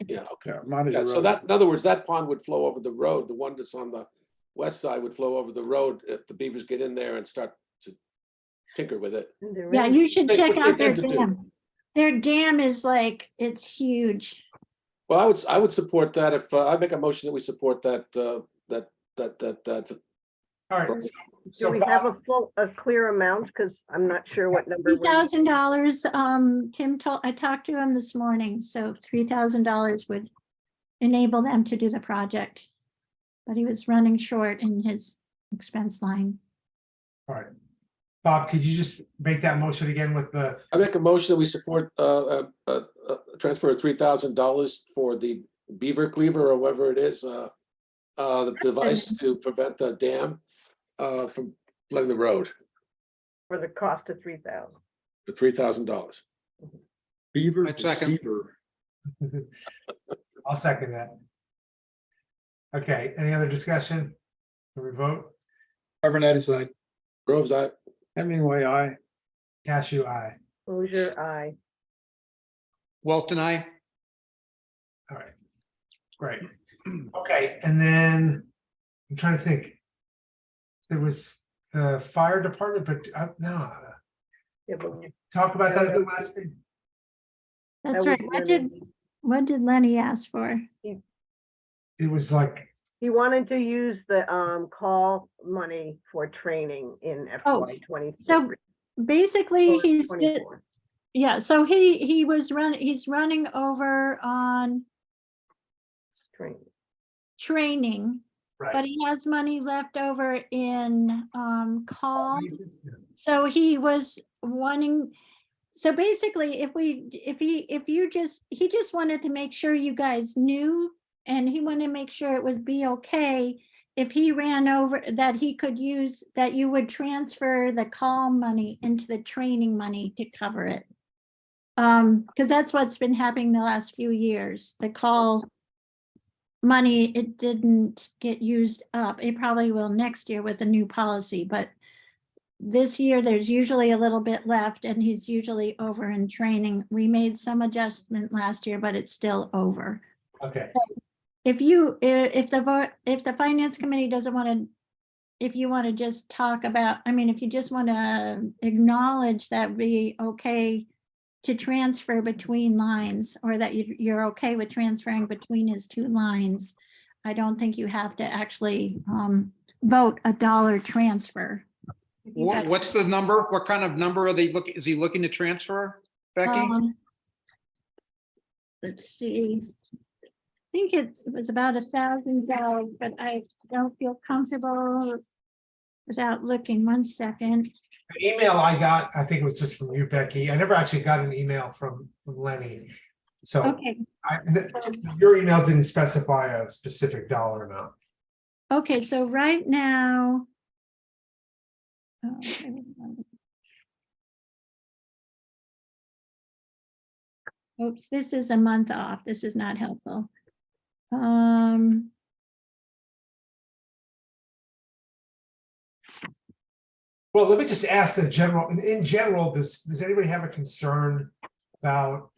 Yeah, okay. Yeah, Monitor Yeah, so Road. that, in other words, that pond would flow over the road. The one that's on the west side would flow over the road if the beavers get in there and start to tinker with it. And there Yeah, is- you should They- check what they out their tend to do. dam. Their dam is like, it's huge. Well, I would support that if, I make a motion that we support that, All right. Do So we have Bob, a clear amount? Because I'm not sure what number. we're using. $3,000. Tim I talked to him this morning, so $3,000 would enable them to do the project. But he was running short in his expense line. all right. Bob, could you just make that motion again with the, I make a motion that we support, transfer of $3,000 for the beaver cleaver or whatever it is, the device to prevent the dam, from flooding the road For the cost of 3,000. for $3,000. Beaver I'd second. deceiver. I'll second that. Okay, any other discussion? Can we vote? Arvinette side. Groves, I, Hemingway, aye. Cashew, aye. Closure, aye. Walton, I. All right, great. Okay, and then I'm trying to think. There was the fire department, but no, Yeah, but talk about that at the last meeting. That's that right. was What did Lenny ask for? It was like, he wanted to use the call money for training in Oh, FY 23. So basically, or he's, 24. yeah, so he's running over on Training. training, but right. he has money left over in call. So he was wanting, so basically, he just wanted to make sure you guys knew, and he wanted to make sure it would be okay if he ran over, that he could use, that you would transfer the call money into the training money to cover it. Because that's what's been happening the last few years. The call money, it didn't get used up. It probably will next year with the new policy, but this year there's usually a little bit left and he's usually over in training. We made some adjustment last year, but it's still over. Okay, If the finance committee doesn't want to, if you want to just talk about, if you just want to acknowledge that would be okay to transfer between lines, or that you're okay with transferring between his two lines, I don't think you have to actually vote a dollar transfer. What's the number? What kind of number is he looking to transfer, Becky? Let's see. I think it was about $1,000, but I don't feel comfortable without looking. 1 second. the email I got, I think it was just from you, Becky. I never actually got an email from Lenny. So Okay, your email didn't specify a specific dollar amount. okay, so right now. Oops, this is a month off. This is not helpful. Well, let me just ask the general, in general, does anybody have a concern about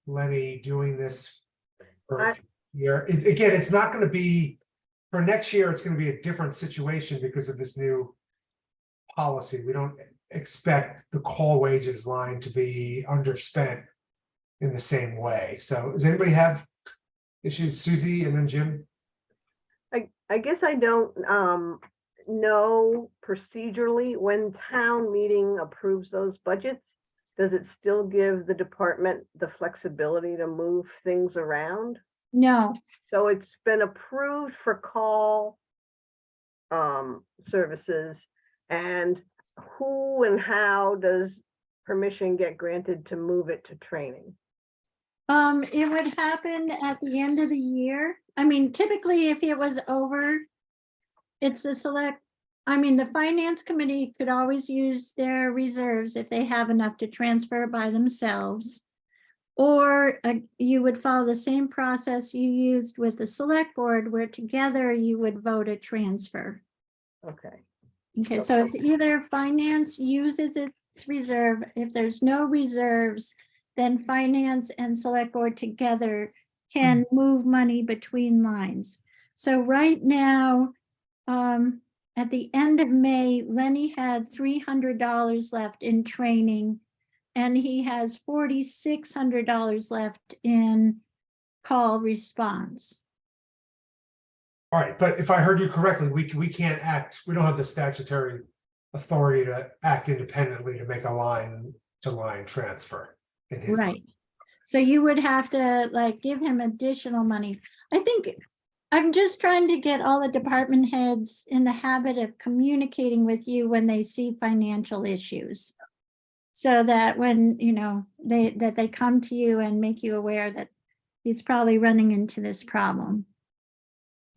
Lenny doing this for a year? Again, it's not gonna be, for next year, it's gonna be a different situation because of this new policy. We don't expect the call wages line to be underspent in the same way. So does anybody have issues? Susie and then Jim? I guess I don't know procedurally when town meeting approves those budgets. Does it still give the department the flexibility to move things around? No, So it's been approved for call services, and who and how does permission get granted to move it to training? It would happen at the end of the year. I mean, typically if it was over, it's the the finance committee could always use their reserves if they have enough to transfer by themselves. Or you would follow the same process you used with the select board, where together you would vote a transfer. Okay. Okay, so it's either finance uses its reserve. If there's no reserves, then finance and select board together can move money between lines. So right now, at the end of May, Lenny had $300 left in training, and he has $4,600 left in call response. All right, but if I heard you correctly, we can't act, we don't have the statutory authority to act independently to make a line to line transfer. In his Right. So you would have to like give him additional money. I think I'm just trying to get all the department heads in the habit of communicating with you when they see financial issues. So that when, they come to you and make you aware that he's probably running into this problem.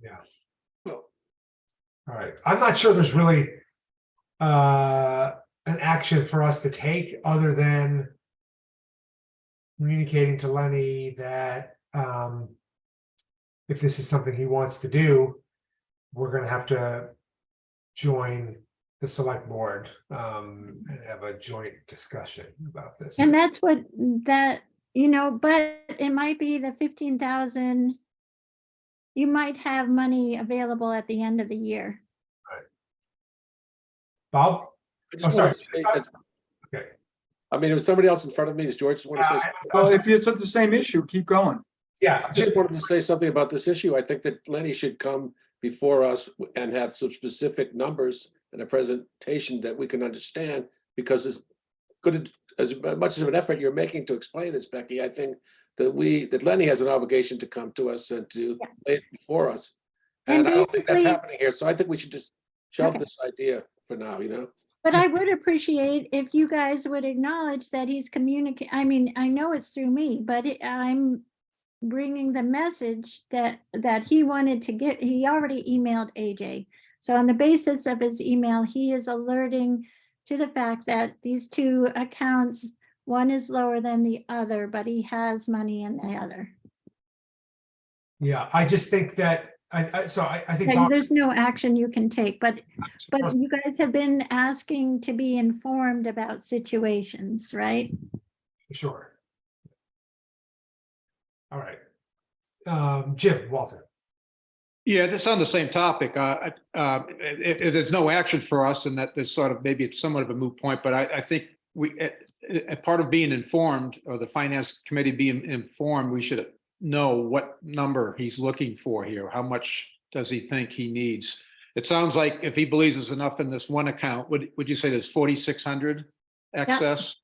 Yeah. Well, All right, I'm not sure there's really an action for us to take other than communicating to Lenny that if this is something he wants to do, we're going to have to join the select board and have a joint discussion about this. And that's what but it might be the 15,000. You might have money available at the end of the year. Bob? I just Oh, sorry. wanted to say that- Okay. I mean, if somebody else in front of me, does George want to say? something? Well, if it's the same issue, keep going. Yeah, I just wanted to say something about this issue. I think that Lenny should come before us and have some specific numbers and a presentation that we can understand, because as much of an effort you're making to explain this, Becky, I think that Lenny has an obligation to come to us and to lay it before us. And And I don't think that's basically- happening here. So I think we should just shelve Okay. this idea for now, But I would appreciate if you guys would acknowledge that he's communicating. I mean, I know it's through me, but I'm bringing the message that he wanted to get. He already emailed AJ. So on the basis of his email, he is alerting to the fact that these two accounts, one is lower than the other, but he has money in the other. yeah, I just think that I think Like, Bob, there's no action you can take, but you guys have been asking to be informed about situations, right? sure. All right. Jim Walter. Yeah, just on the same topic, there's no action for us, and that there's sort of, maybe it's somewhat of a moot point, but I think a part of being informed, or the finance committee being informed, we should know what number he's looking for here. How much does he think he needs? It sounds like if he believes there's enough in this one account, would you say there's 4,600 excess?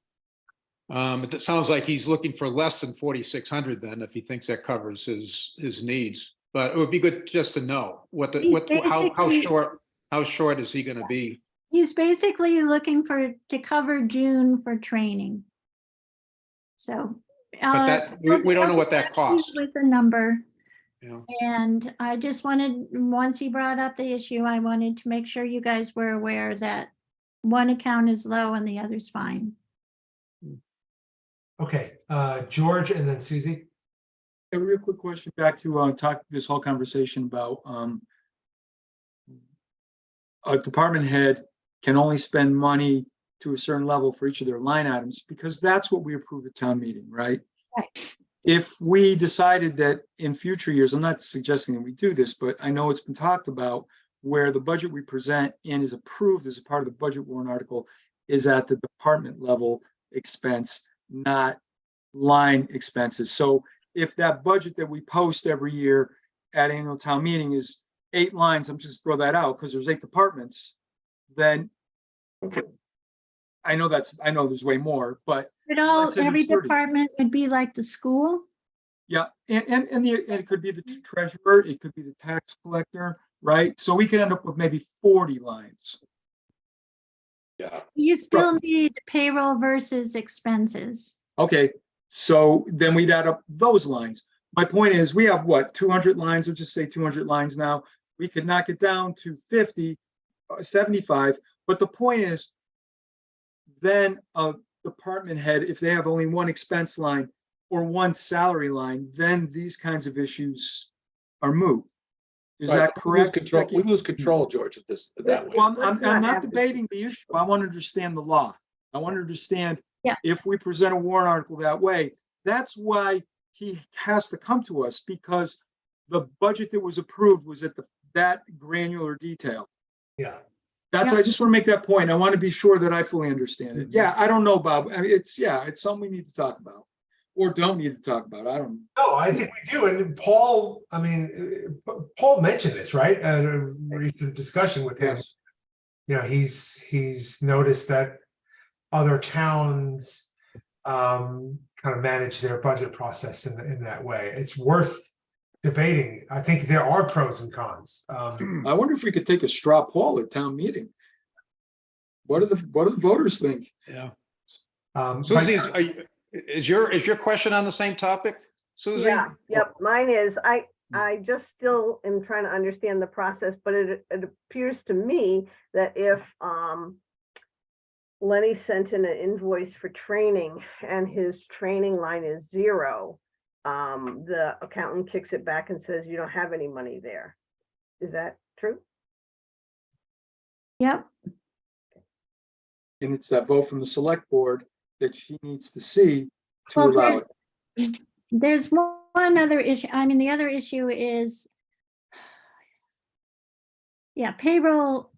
It sounds like he's looking for less than 4,600 then, if he thinks that covers his needs. But it would be good just to know how short is he going to be? He's basically looking to cover June for training. So. But that, we don't know what that costs. With the number. Yeah. And I just wanted, once he brought up the issue, I wanted to make sure you guys were aware that one account is low and the other's fine. Okay, George and then Susie. A real quick question back to talk this whole conversation about a department head can only spend money to a certain level for each of their line items, because that's what we approve at town meeting, right? Right. If we decided that in future years, I'm not suggesting that we do this, but I know it's been talked about, where the budget we present and is approved as a part of the budget warrant article is at the department level expense, not line expenses. So if that budget that we post every year at annual town meeting is 8 lines, I'm just throw that out because there's 8 departments, then I know there's way more, but let's say Every there's 30. department would be like the school. Yeah, and it could be the treasurer, it could be the tax collector, right? So we could end up with maybe 40 lines. Yeah. You still need payroll versus expenses. Okay, So then we'd add up those lines. My point is, we have what, 200 lines, or just say 200 lines now. We could knock it down to 50, 75. But the point is, then a department head, if they have only one expense line or one salary line, then these kinds of issues are moot. Is Right, that we lose correct? control, Becky? we lose control, George, of this, that way. Well, Let's I'm not not have this. debating the issue. I want to understand the law. I want to understand Yeah. if we present a warrant article that way. That's why he has to come to us, because the budget that was approved was at that granular detail. Yeah. That's, Yeah. I just want to make that point. I want to be sure that I fully understand it. Yeah, I don't know, Bob. I mean, it's something we need to talk about or don't need to talk about. I don't. No, I think we do. And Paul, I mean, Paul mentioned this, right? At a recent discussion with him. Yes. You know, he's noticed that other towns kind of manage their budget process in that way. It's worth debating. I think there are pros and cons. I wonder if we could take a straw poll at town meeting. What do the voters think? Yeah. but- Susie, is your question on the same topic, Susie? Yeah, yep, mine is, I just still am trying to understand the process, but it appears to me that if Lenny sent in an invoice for training and his training line is 0, the accountant kicks it back and says, you don't have any money there. Is that true? Yep. And it's that vote from the select board that she needs to see to Well, allow it. There's one other issue. I mean, the other issue is, yeah, payroll's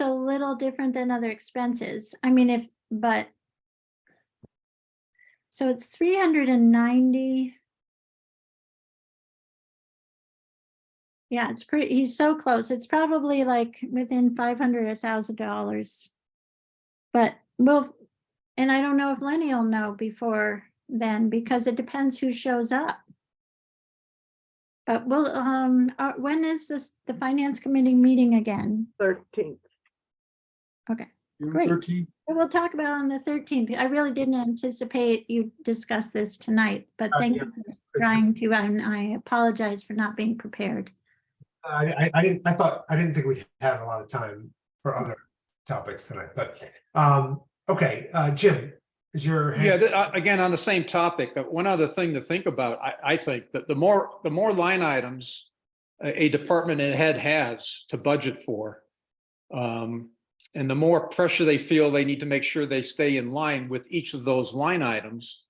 a little different than other expenses. I mean, so it's 390. Yeah, it's pretty, he's so close. It's probably like within $500 or $1,000. But and I don't know if Lenny will know before then, because it depends who shows up. But when is the finance committee meeting again? 13th. Okay, June great. 13th. We'll talk about it on the 13th. I really didn't anticipate you discuss this tonight, but thank you for trying to, and I apologize for not being prepared. I didn't think we'd have a lot of time for other topics tonight, but okay, Jim, is your hand? Yeah, again, on the same topic, one other thing to think about, I think that the more line items a department head has to budget for, and the more pressure they feel they need to make sure they stay in line with each of those line items,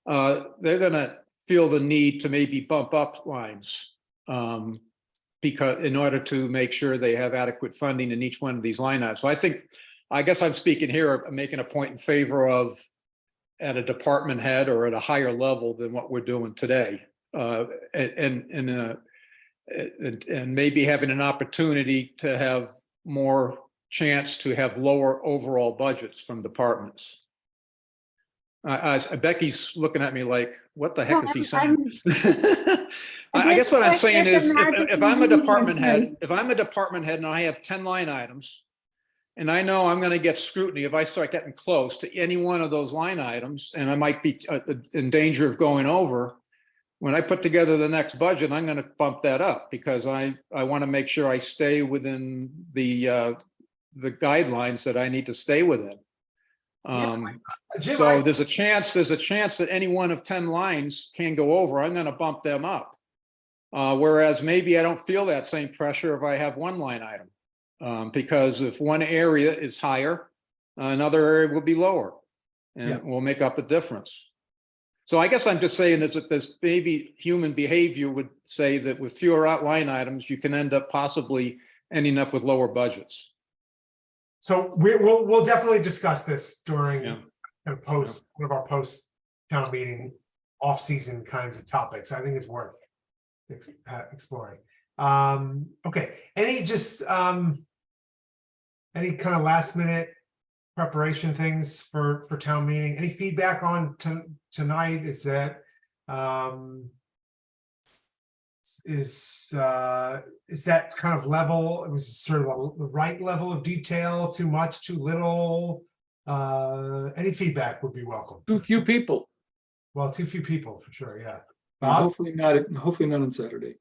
they're gonna feel the need to maybe bump up lines, because in order to make sure they have adequate funding in each one of these line items. So I guess I'm speaking here, I'm making a point in favor of at a department head or at a higher level than what we're doing today. And maybe having an opportunity to have more chance to have lower overall budgets from departments. Becky's looking at me like, what the heck is he saying? I guess what I'm saying is, if I'm a department head, and I have 10 line items, and I know I'm going to get scrutiny if I start getting close to any one of those line items, and I might be in danger of going over, when I put together the next budget, I'm going to bump that up because I want to make sure I stay within the guidelines that I need to stay within. Jim, So there's a chance that any one of 10 lines can go over. I'm going to bump them up. Whereas maybe I don't feel that same pressure if I have one line item. Because if one area is higher, another area will be lower, and will make up a difference. So I guess I'm just saying that this maybe human behavior would say that with fewer line items, you can end up possibly ending up with lower budgets. So we'll definitely discuss this during Yeah. one of our post town meeting off-season kinds of topics. I think it's worth exploring. Okay, any kind of last minute preparation things for town meeting? Any feedback on tonight? Is that is that kind of level? It was sort of the right level of detail, too much, too little? Any feedback would be welcome. Too few people. Well, too few people for sure, yeah. And Bob? hopefully not on Saturday.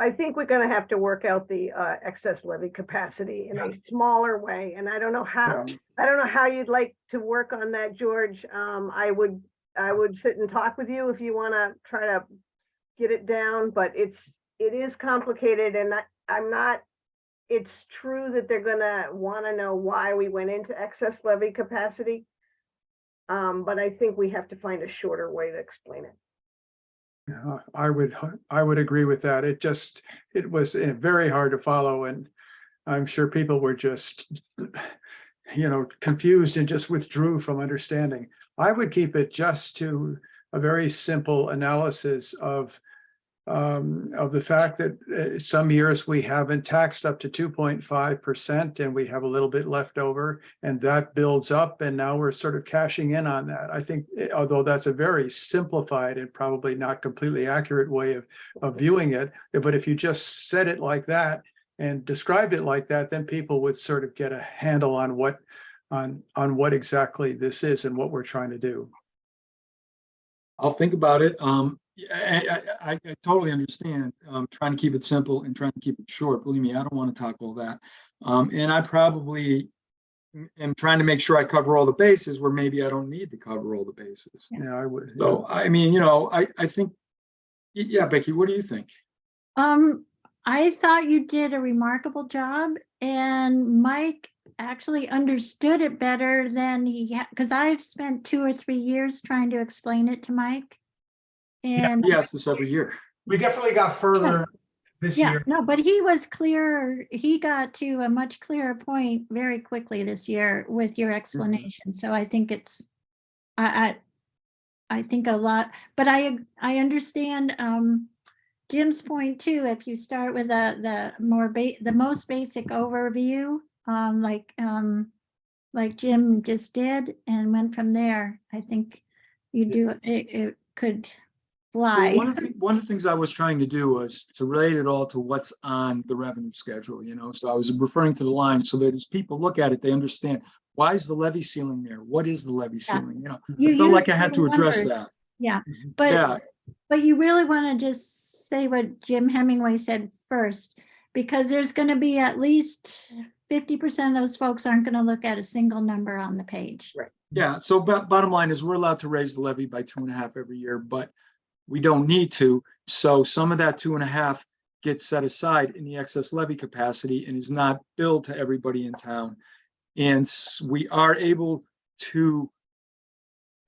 I think we're gonna have to work out the excess levy capacity in a smaller way, and I don't know how, Yeah. I don't know how you'd like to work on that, George. I would sit and talk with you if you wanna try to get it down, but it is complicated, and I'm not, it's true that they're gonna wanna know why we went into excess levy capacity. But I think we have to find a shorter way to explain it. Yeah, I would agree with that. It was very hard to follow, and I'm sure people were just, confused and just withdrew from understanding. I would keep it just to a very simple analysis of the fact that some years we haven't taxed up to 2.5% and we have a little bit left over, and that builds up, and now we're sort of cashing in on that. I think, although that's a very simplified and probably not completely accurate way of viewing it, but if you just said it like that and described it like that, then people would sort of get a handle on what exactly this is and what we're trying to do. I'll think about it. I totally understand. Trying to keep it simple and trying to keep it short. Believe me, I don't want to talk all that. And I probably am trying to make sure I cover all the bases where maybe I don't need to cover all the bases. Yeah, I would. So, I mean, I think, yeah, Becky, what do you think? I thought you did a remarkable job, and Mike actually understood it better than he had, because I've spent 2 or 3 years trying to explain it to Mike. And He asks this every year. We definitely got further this yeah, year. no, but he was clear. He got to a much clearer point very quickly this year with your explanation. So I think I think a lot, but I understand Jim's point too. If you start with the most basic overview, like Jim just did, and went from there, I think you do it could fly. Well, one of the things I was trying to do was to relate it all to what's on the revenue schedule, so I was referring to the line so that as people look at it, they understand, why is the levy ceiling there? What is the levy ceiling? You I felt like use I had to the address numbers. that. Yeah, Yeah, but you really want to just say what Jim Hemingway said first, because there's going to be at least 50% of those folks aren't going to look at a single number on the page. Right. yeah. So bottom line is we're allowed to raise the levy by 2.5 every year, but we don't need to. So some of that 2.5 gets set aside in the excess levy capacity and is not billed to everybody in town. And we are able to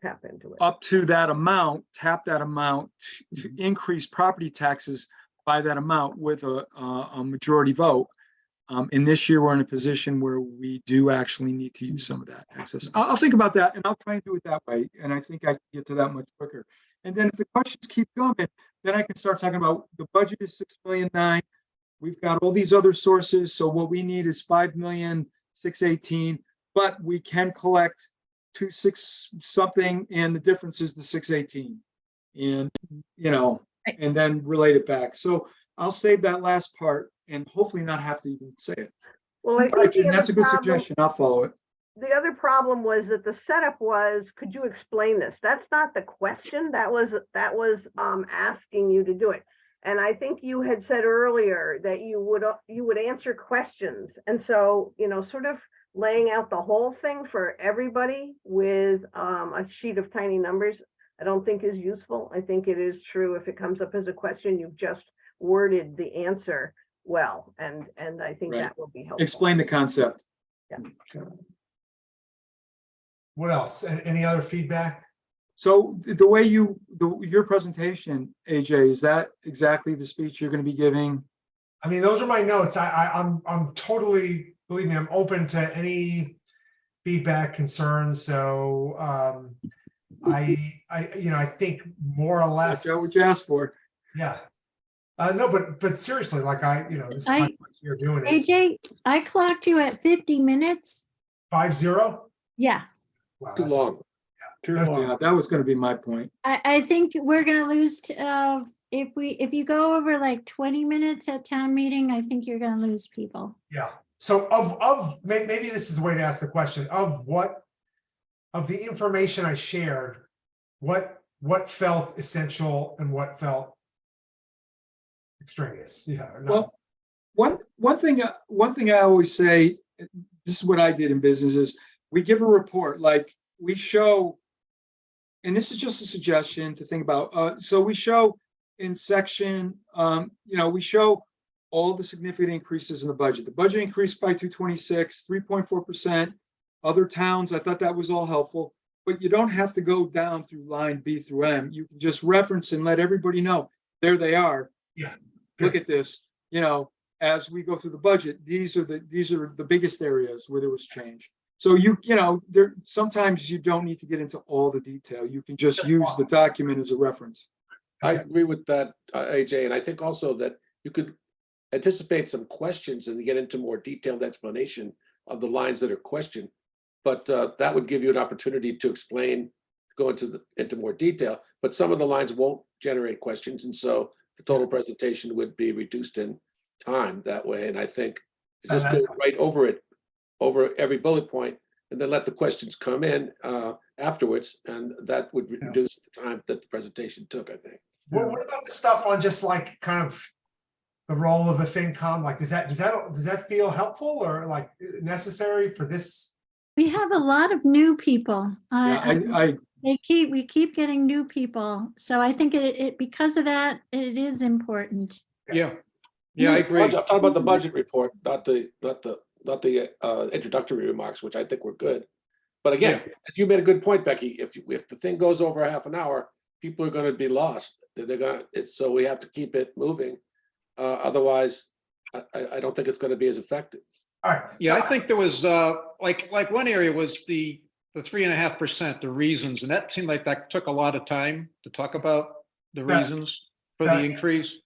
Tap into it. up to that amount, tap that amount to increase property taxes by that amount with a majority vote. And this year we're in a position where we do actually need to use some of that excess. I'll think about that, and I'll try and do it that way. And I think I can get to that much quicker. And then if the questions keep coming, then I can start talking about the budget is 6.9 million. We've got all these other sources. So what we need is 5,618,000, but we can collect 2.6 something, and the difference is the 618. And and then relate it back. So I'll save that last part and hopefully not have to even say it. Well, I All right, think Jim, that's a good suggestion. I'll follow it. the other problem was that the setup was, could you explain this? That's not the question. That was asking you to do it. And I think you had said earlier that you would answer questions. And so, sort of laying out the whole thing for everybody with a sheet of tiny numbers, I don't think is useful. I think it is true if it comes up as a question, you've just worded the answer well, and I think Right. that will be helpful. Explain the concept. Yeah. What else? Any other feedback? So the way your presentation, AJ, is that exactly the speech you're going to be giving? I mean, those are my notes. I'm totally, believe me, I'm open to any feedback, concerns. So I think more or less. That's what you asked for. Yeah. No, but seriously, like this is my first year doing it. AJ, I clocked you at 50 minutes. 5-0? Yeah, Wow, Too that's- long. Too That's- long. Yeah, that was going to be my point. I think we're gonna lose if you go over like 20 minutes at town meeting, I think you're gonna lose people. Yeah. So of maybe this is the way to ask the question of the information I shared, what what felt essential and what felt extraneous. Yeah. Well, one thing I always say, this is what I did in business, is we give a report, like we show, and this is just a suggestion to think about. So we show in section, we show all the significant increases in the budget. The budget increased by 226, 3.4%. Other towns, I thought that was all helpful, but you don't have to go down through line B through M. You can just reference and let everybody know, there they are. Yeah. Look at this, as we go through the budget, these are the biggest areas where there was change. So there sometimes you don't need to get into all the detail. You can just use the document as a reference. I agree with that, AJ, and I think also that you could anticipate some questions and get into more detailed explanation of the lines that are questioned. But that would give you an opportunity to explain, go into more detail. But some of the lines won't generate questions, and so the total presentation would be reduced in time that way. And I think just go right over it, over every bullet point, and then let the questions come in afterwards, and that would reduce the time that the presentation took, I think. What about the stuff on just like kind of the role of the FinCom? Like, does that feel helpful or like necessary for this? We have a lot of new people. Yeah, We keep getting new people. So I think it because of that, it is important. Yeah, I agree. I'm talking about the budget report, not the introductory remarks, which I think were good. But again, as you made a good point, Becky, if the thing goes over half an hour, people are going to be lost. So we have to keep it moving. Otherwise, I don't think it's going to be as effective. All right. Yeah, I think there was like one area was the 3.5%, the reasons, and that seemed like that took a lot of time to talk about the reasons for the increase.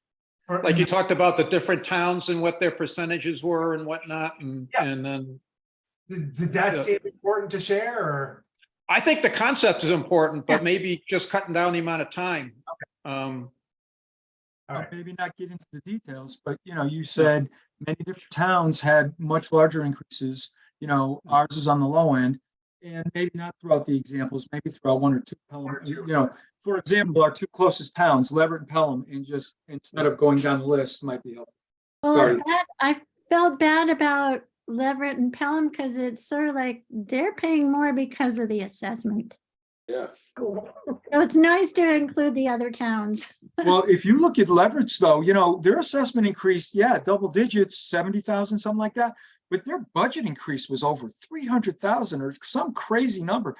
Like you talked about the different towns and what their percentages were and whatnot, and then did that seem important to share? Or? I think the concept is important, but maybe just cutting down the amount of time. Okay. Maybe not get into the details, but you said many different towns had much larger increases. Ours is on the low end, and maybe not throughout the examples, maybe throughout one or two. For example, our two closest towns, Leverett and Pelham, and just instead of going down the list might be helpful. Well, I felt bad about Leverett and Pelham because it's sort of like they're paying more because of the assessment. Yeah. So it's nice to include the other towns. Well, if you look at Leverett's though, their assessment increased, double digits, 70,000, something like that. But their budget increase was over 300,000 or some crazy number.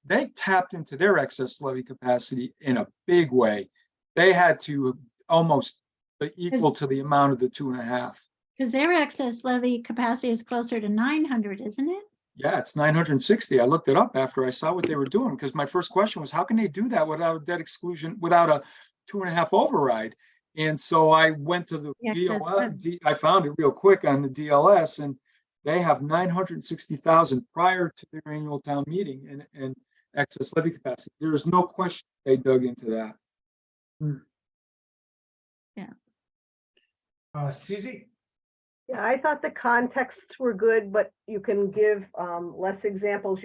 They tapped into their excess levy capacity in a big way. They had to almost equal to the amount of the 2.5. Because their excess levy capacity is closer to 900, isn't it? Yeah, it's 960. I looked it up after I saw what they were doing, because my first question was, how can they do that without a debt exclusion, without a 2.5 override? And so I went to the DLS. I found it real quick on the DLS, and they have 960,000 prior to their annual town meeting and excess levy capacity. There is no question they dug into that. Yeah. Susie? Yeah, I thought the contexts were good, but you can give less examples.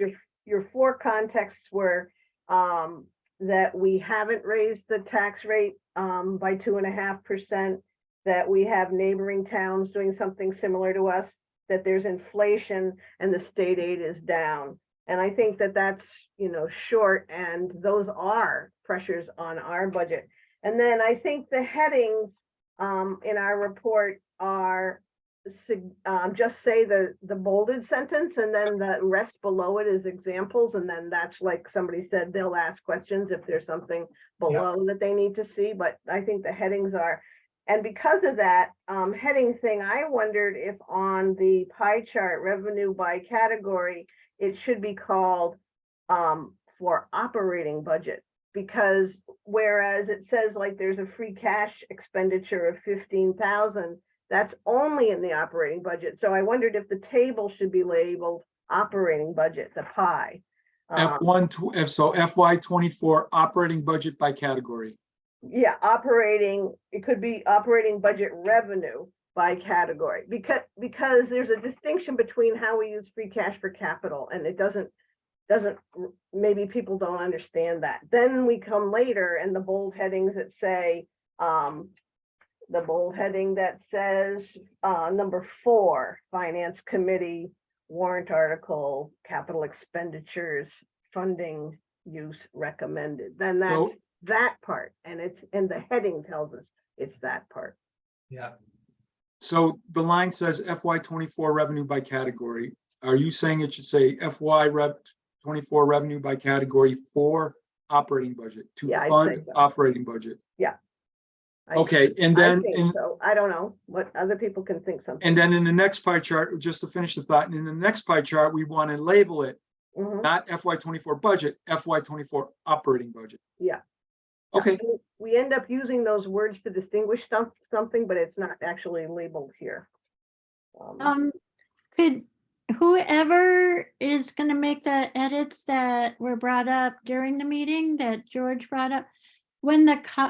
Your four contexts were that we haven't raised the tax rate by 2.5%, that we have neighboring towns doing something similar to us, that there's inflation and the state aid is down. And I think that that's, short, and those are pressures on our budget. And then I think the headings in our report are just say the bolded sentence, and then the rest below it is examples, and then that's like somebody said, they'll ask questions if there's something below that they need to see. But I think the headings are, and because of that heading thing, I wondered if on the pie chart revenue by category it should be called for operating budget, because whereas it says like there's a free cash expenditure of 15,000, that's only in the operating budget. So I wondered if the table should be labeled operating budget, the pie. So FY24 operating budget by category. Yeah, it could be operating budget revenue by category, because there's a distinction between how we use free cash for capital, and doesn't, maybe people don't understand that. Then we come later and the bold headings that say, the bold heading that says, number 4, Finance Committee, warrant article, capital expenditures, funding use recommended. Then that's So- that part, and the heading tells us it's that part. Yeah. So the line says FY 24 revenue by category. Are you saying it should say FY 24 revenue by category for operating budget to Yeah, I'd say fund so. operating budget? I- Okay, and I then, think so. I don't know what other people can think something. and then in the next pie chart, just to finish the thought, in the next pie chart, we want to label it Mhm. not FY 24 budget, FY 24 operating budget. Yeah. Okay, And we end up using those words to distinguish something, but it's not actually labeled here. Could whoever is gonna make the edits that were brought up during the meeting that George brought up, when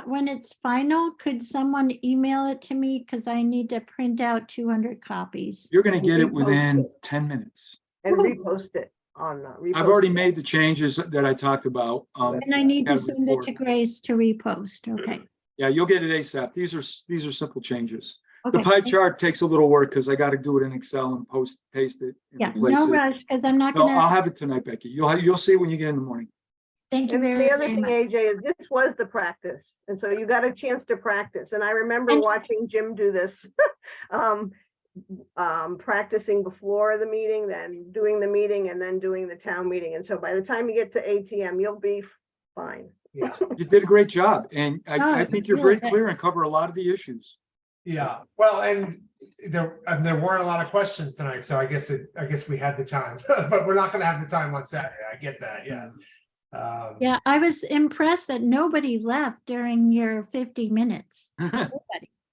when it's final, could someone email it to me? Because I need to print out 200 copies. you're going to get it Repost within it. 10 minutes. And Ooh. repost it on. I've already made the changes that I talked about. And I need to Gotta send it to report. Grace to repost. Okay. Yeah, you'll get it ASAP. These are simple changes. The Okay. pie chart takes a little work because I got to do it in Excel and paste it. and Yeah, replace no it. rush, because I'm not No, I'll gonna, have it tonight, Becky. You'll see it when you get in the morning. thank you And very, the other very thing, much. AJ, is this was the practice. And so you got a chance to practice. And I remember And- watching Jim do this. Practicing before the meeting, then doing the meeting, and then doing the town meeting. And so by the time you get to ATM, you'll be fine. Yeah, You did a great job, and Oh, I it's think you're really very good. clear and cover a lot of the issues. yeah. Well, and there weren't a lot of questions tonight, so I guess we had the time, but we're not gonna have the time on Saturday. I get that, yeah. Yeah, I was impressed that nobody left during your 50 minutes. Nobody.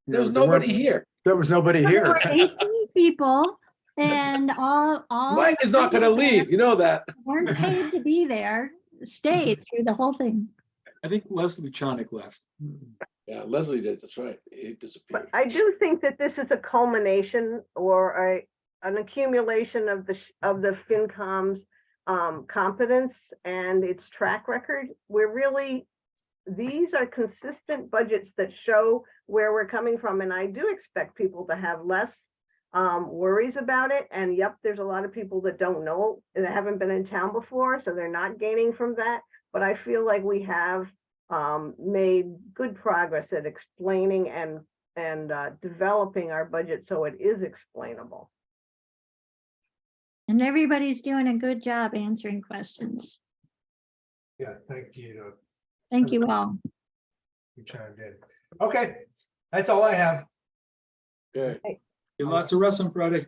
There was There weren't- nobody here. There was nobody There here. were 18 people and all. Mike is not gonna leave, you know that. Weren't paid to be there, stayed through the whole thing. I think Leslie Chonick left. Yeah, Leslie did, that's right. He But disappeared. I do think that this is a culmination or an accumulation of the FinCom's competence and its track record. These are consistent budgets that show where we're coming from. And I do expect people to have less worries about it. And yep, there's a lot of people that don't know, that haven't been in town before, so they're not gaining from that. But I feel like we have made good progress at explaining and developing our budget so it is explainable. And everybody's doing a good job answering questions. Yeah, thank you. Thank you all. You chimed in. Okay, that's all I have. Okay. Get lots of rest on Friday.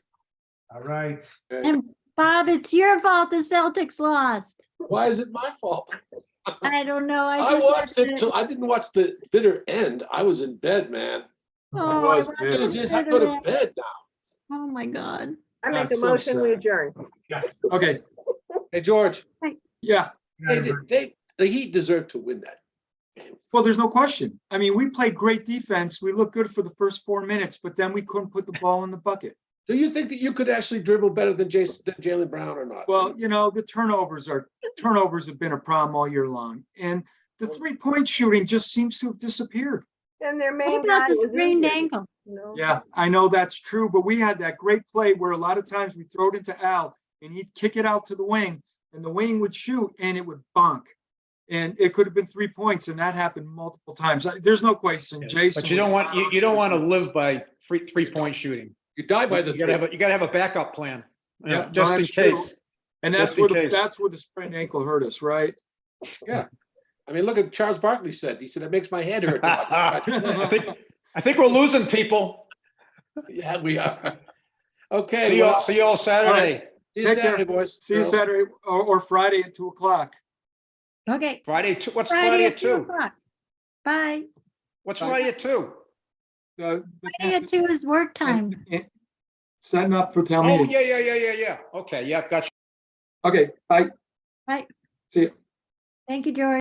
All right. And Bob, it's your fault the Celtics lost. Why is it my fault? I don't know. I just watched it watched till, I didn't watch the bitter end. I was in bed, man. Oh, was I good. It was watched just, it I go to today. bed now. Oh, my God. I make a so motion, we sad. adjourn. Yes. Okay, Hey, George, yeah. the Heat deserve to win that. Well, there's no question. I mean, we played great defense. We looked good for the first 4 minutes, but then we couldn't put the ball in the bucket. Do you think that you could actually dribble better than Jaylen Brown or not? Well, the turnovers have been a problem all year long. And the 3-point shooting just seems to have disappeared. And their main What guy about the was sprained injured, ankle? you know? Yeah, I know that's true, but we had that great play where a lot of times we throw it into Al and he'd kick it out to the wing and the wing would shoot and it would bonk. And it could have been 3 points and that happened multiple times. There's no question. Jason. But you don't want, you don't want to live by three-point shooting. You die by the You gotta three. you gotta have a backup plan, you know, Yeah, no, just in that's true. case. And that's just in where case. that's where the sprained ankle hurt us, right? Yeah. I mean, look at Charles Barkley said. He said, it makes my head hurt. to watch." I think we're losing people. Yeah, we are. Okay. See you all, well, see you all Saturday, see you Take care. Saturday, boys. See you Girls. Saturday or Friday at 2:00. Okay. Friday, what's Friday Friday at at 2 2? o'clock. Bye. What's Friday at 2? Friday at 2 is work time. Setting up for town Oh, meeting. yeah. Okay, yeah, gotcha. Okay, bye. Bye. See you. Thank you, George.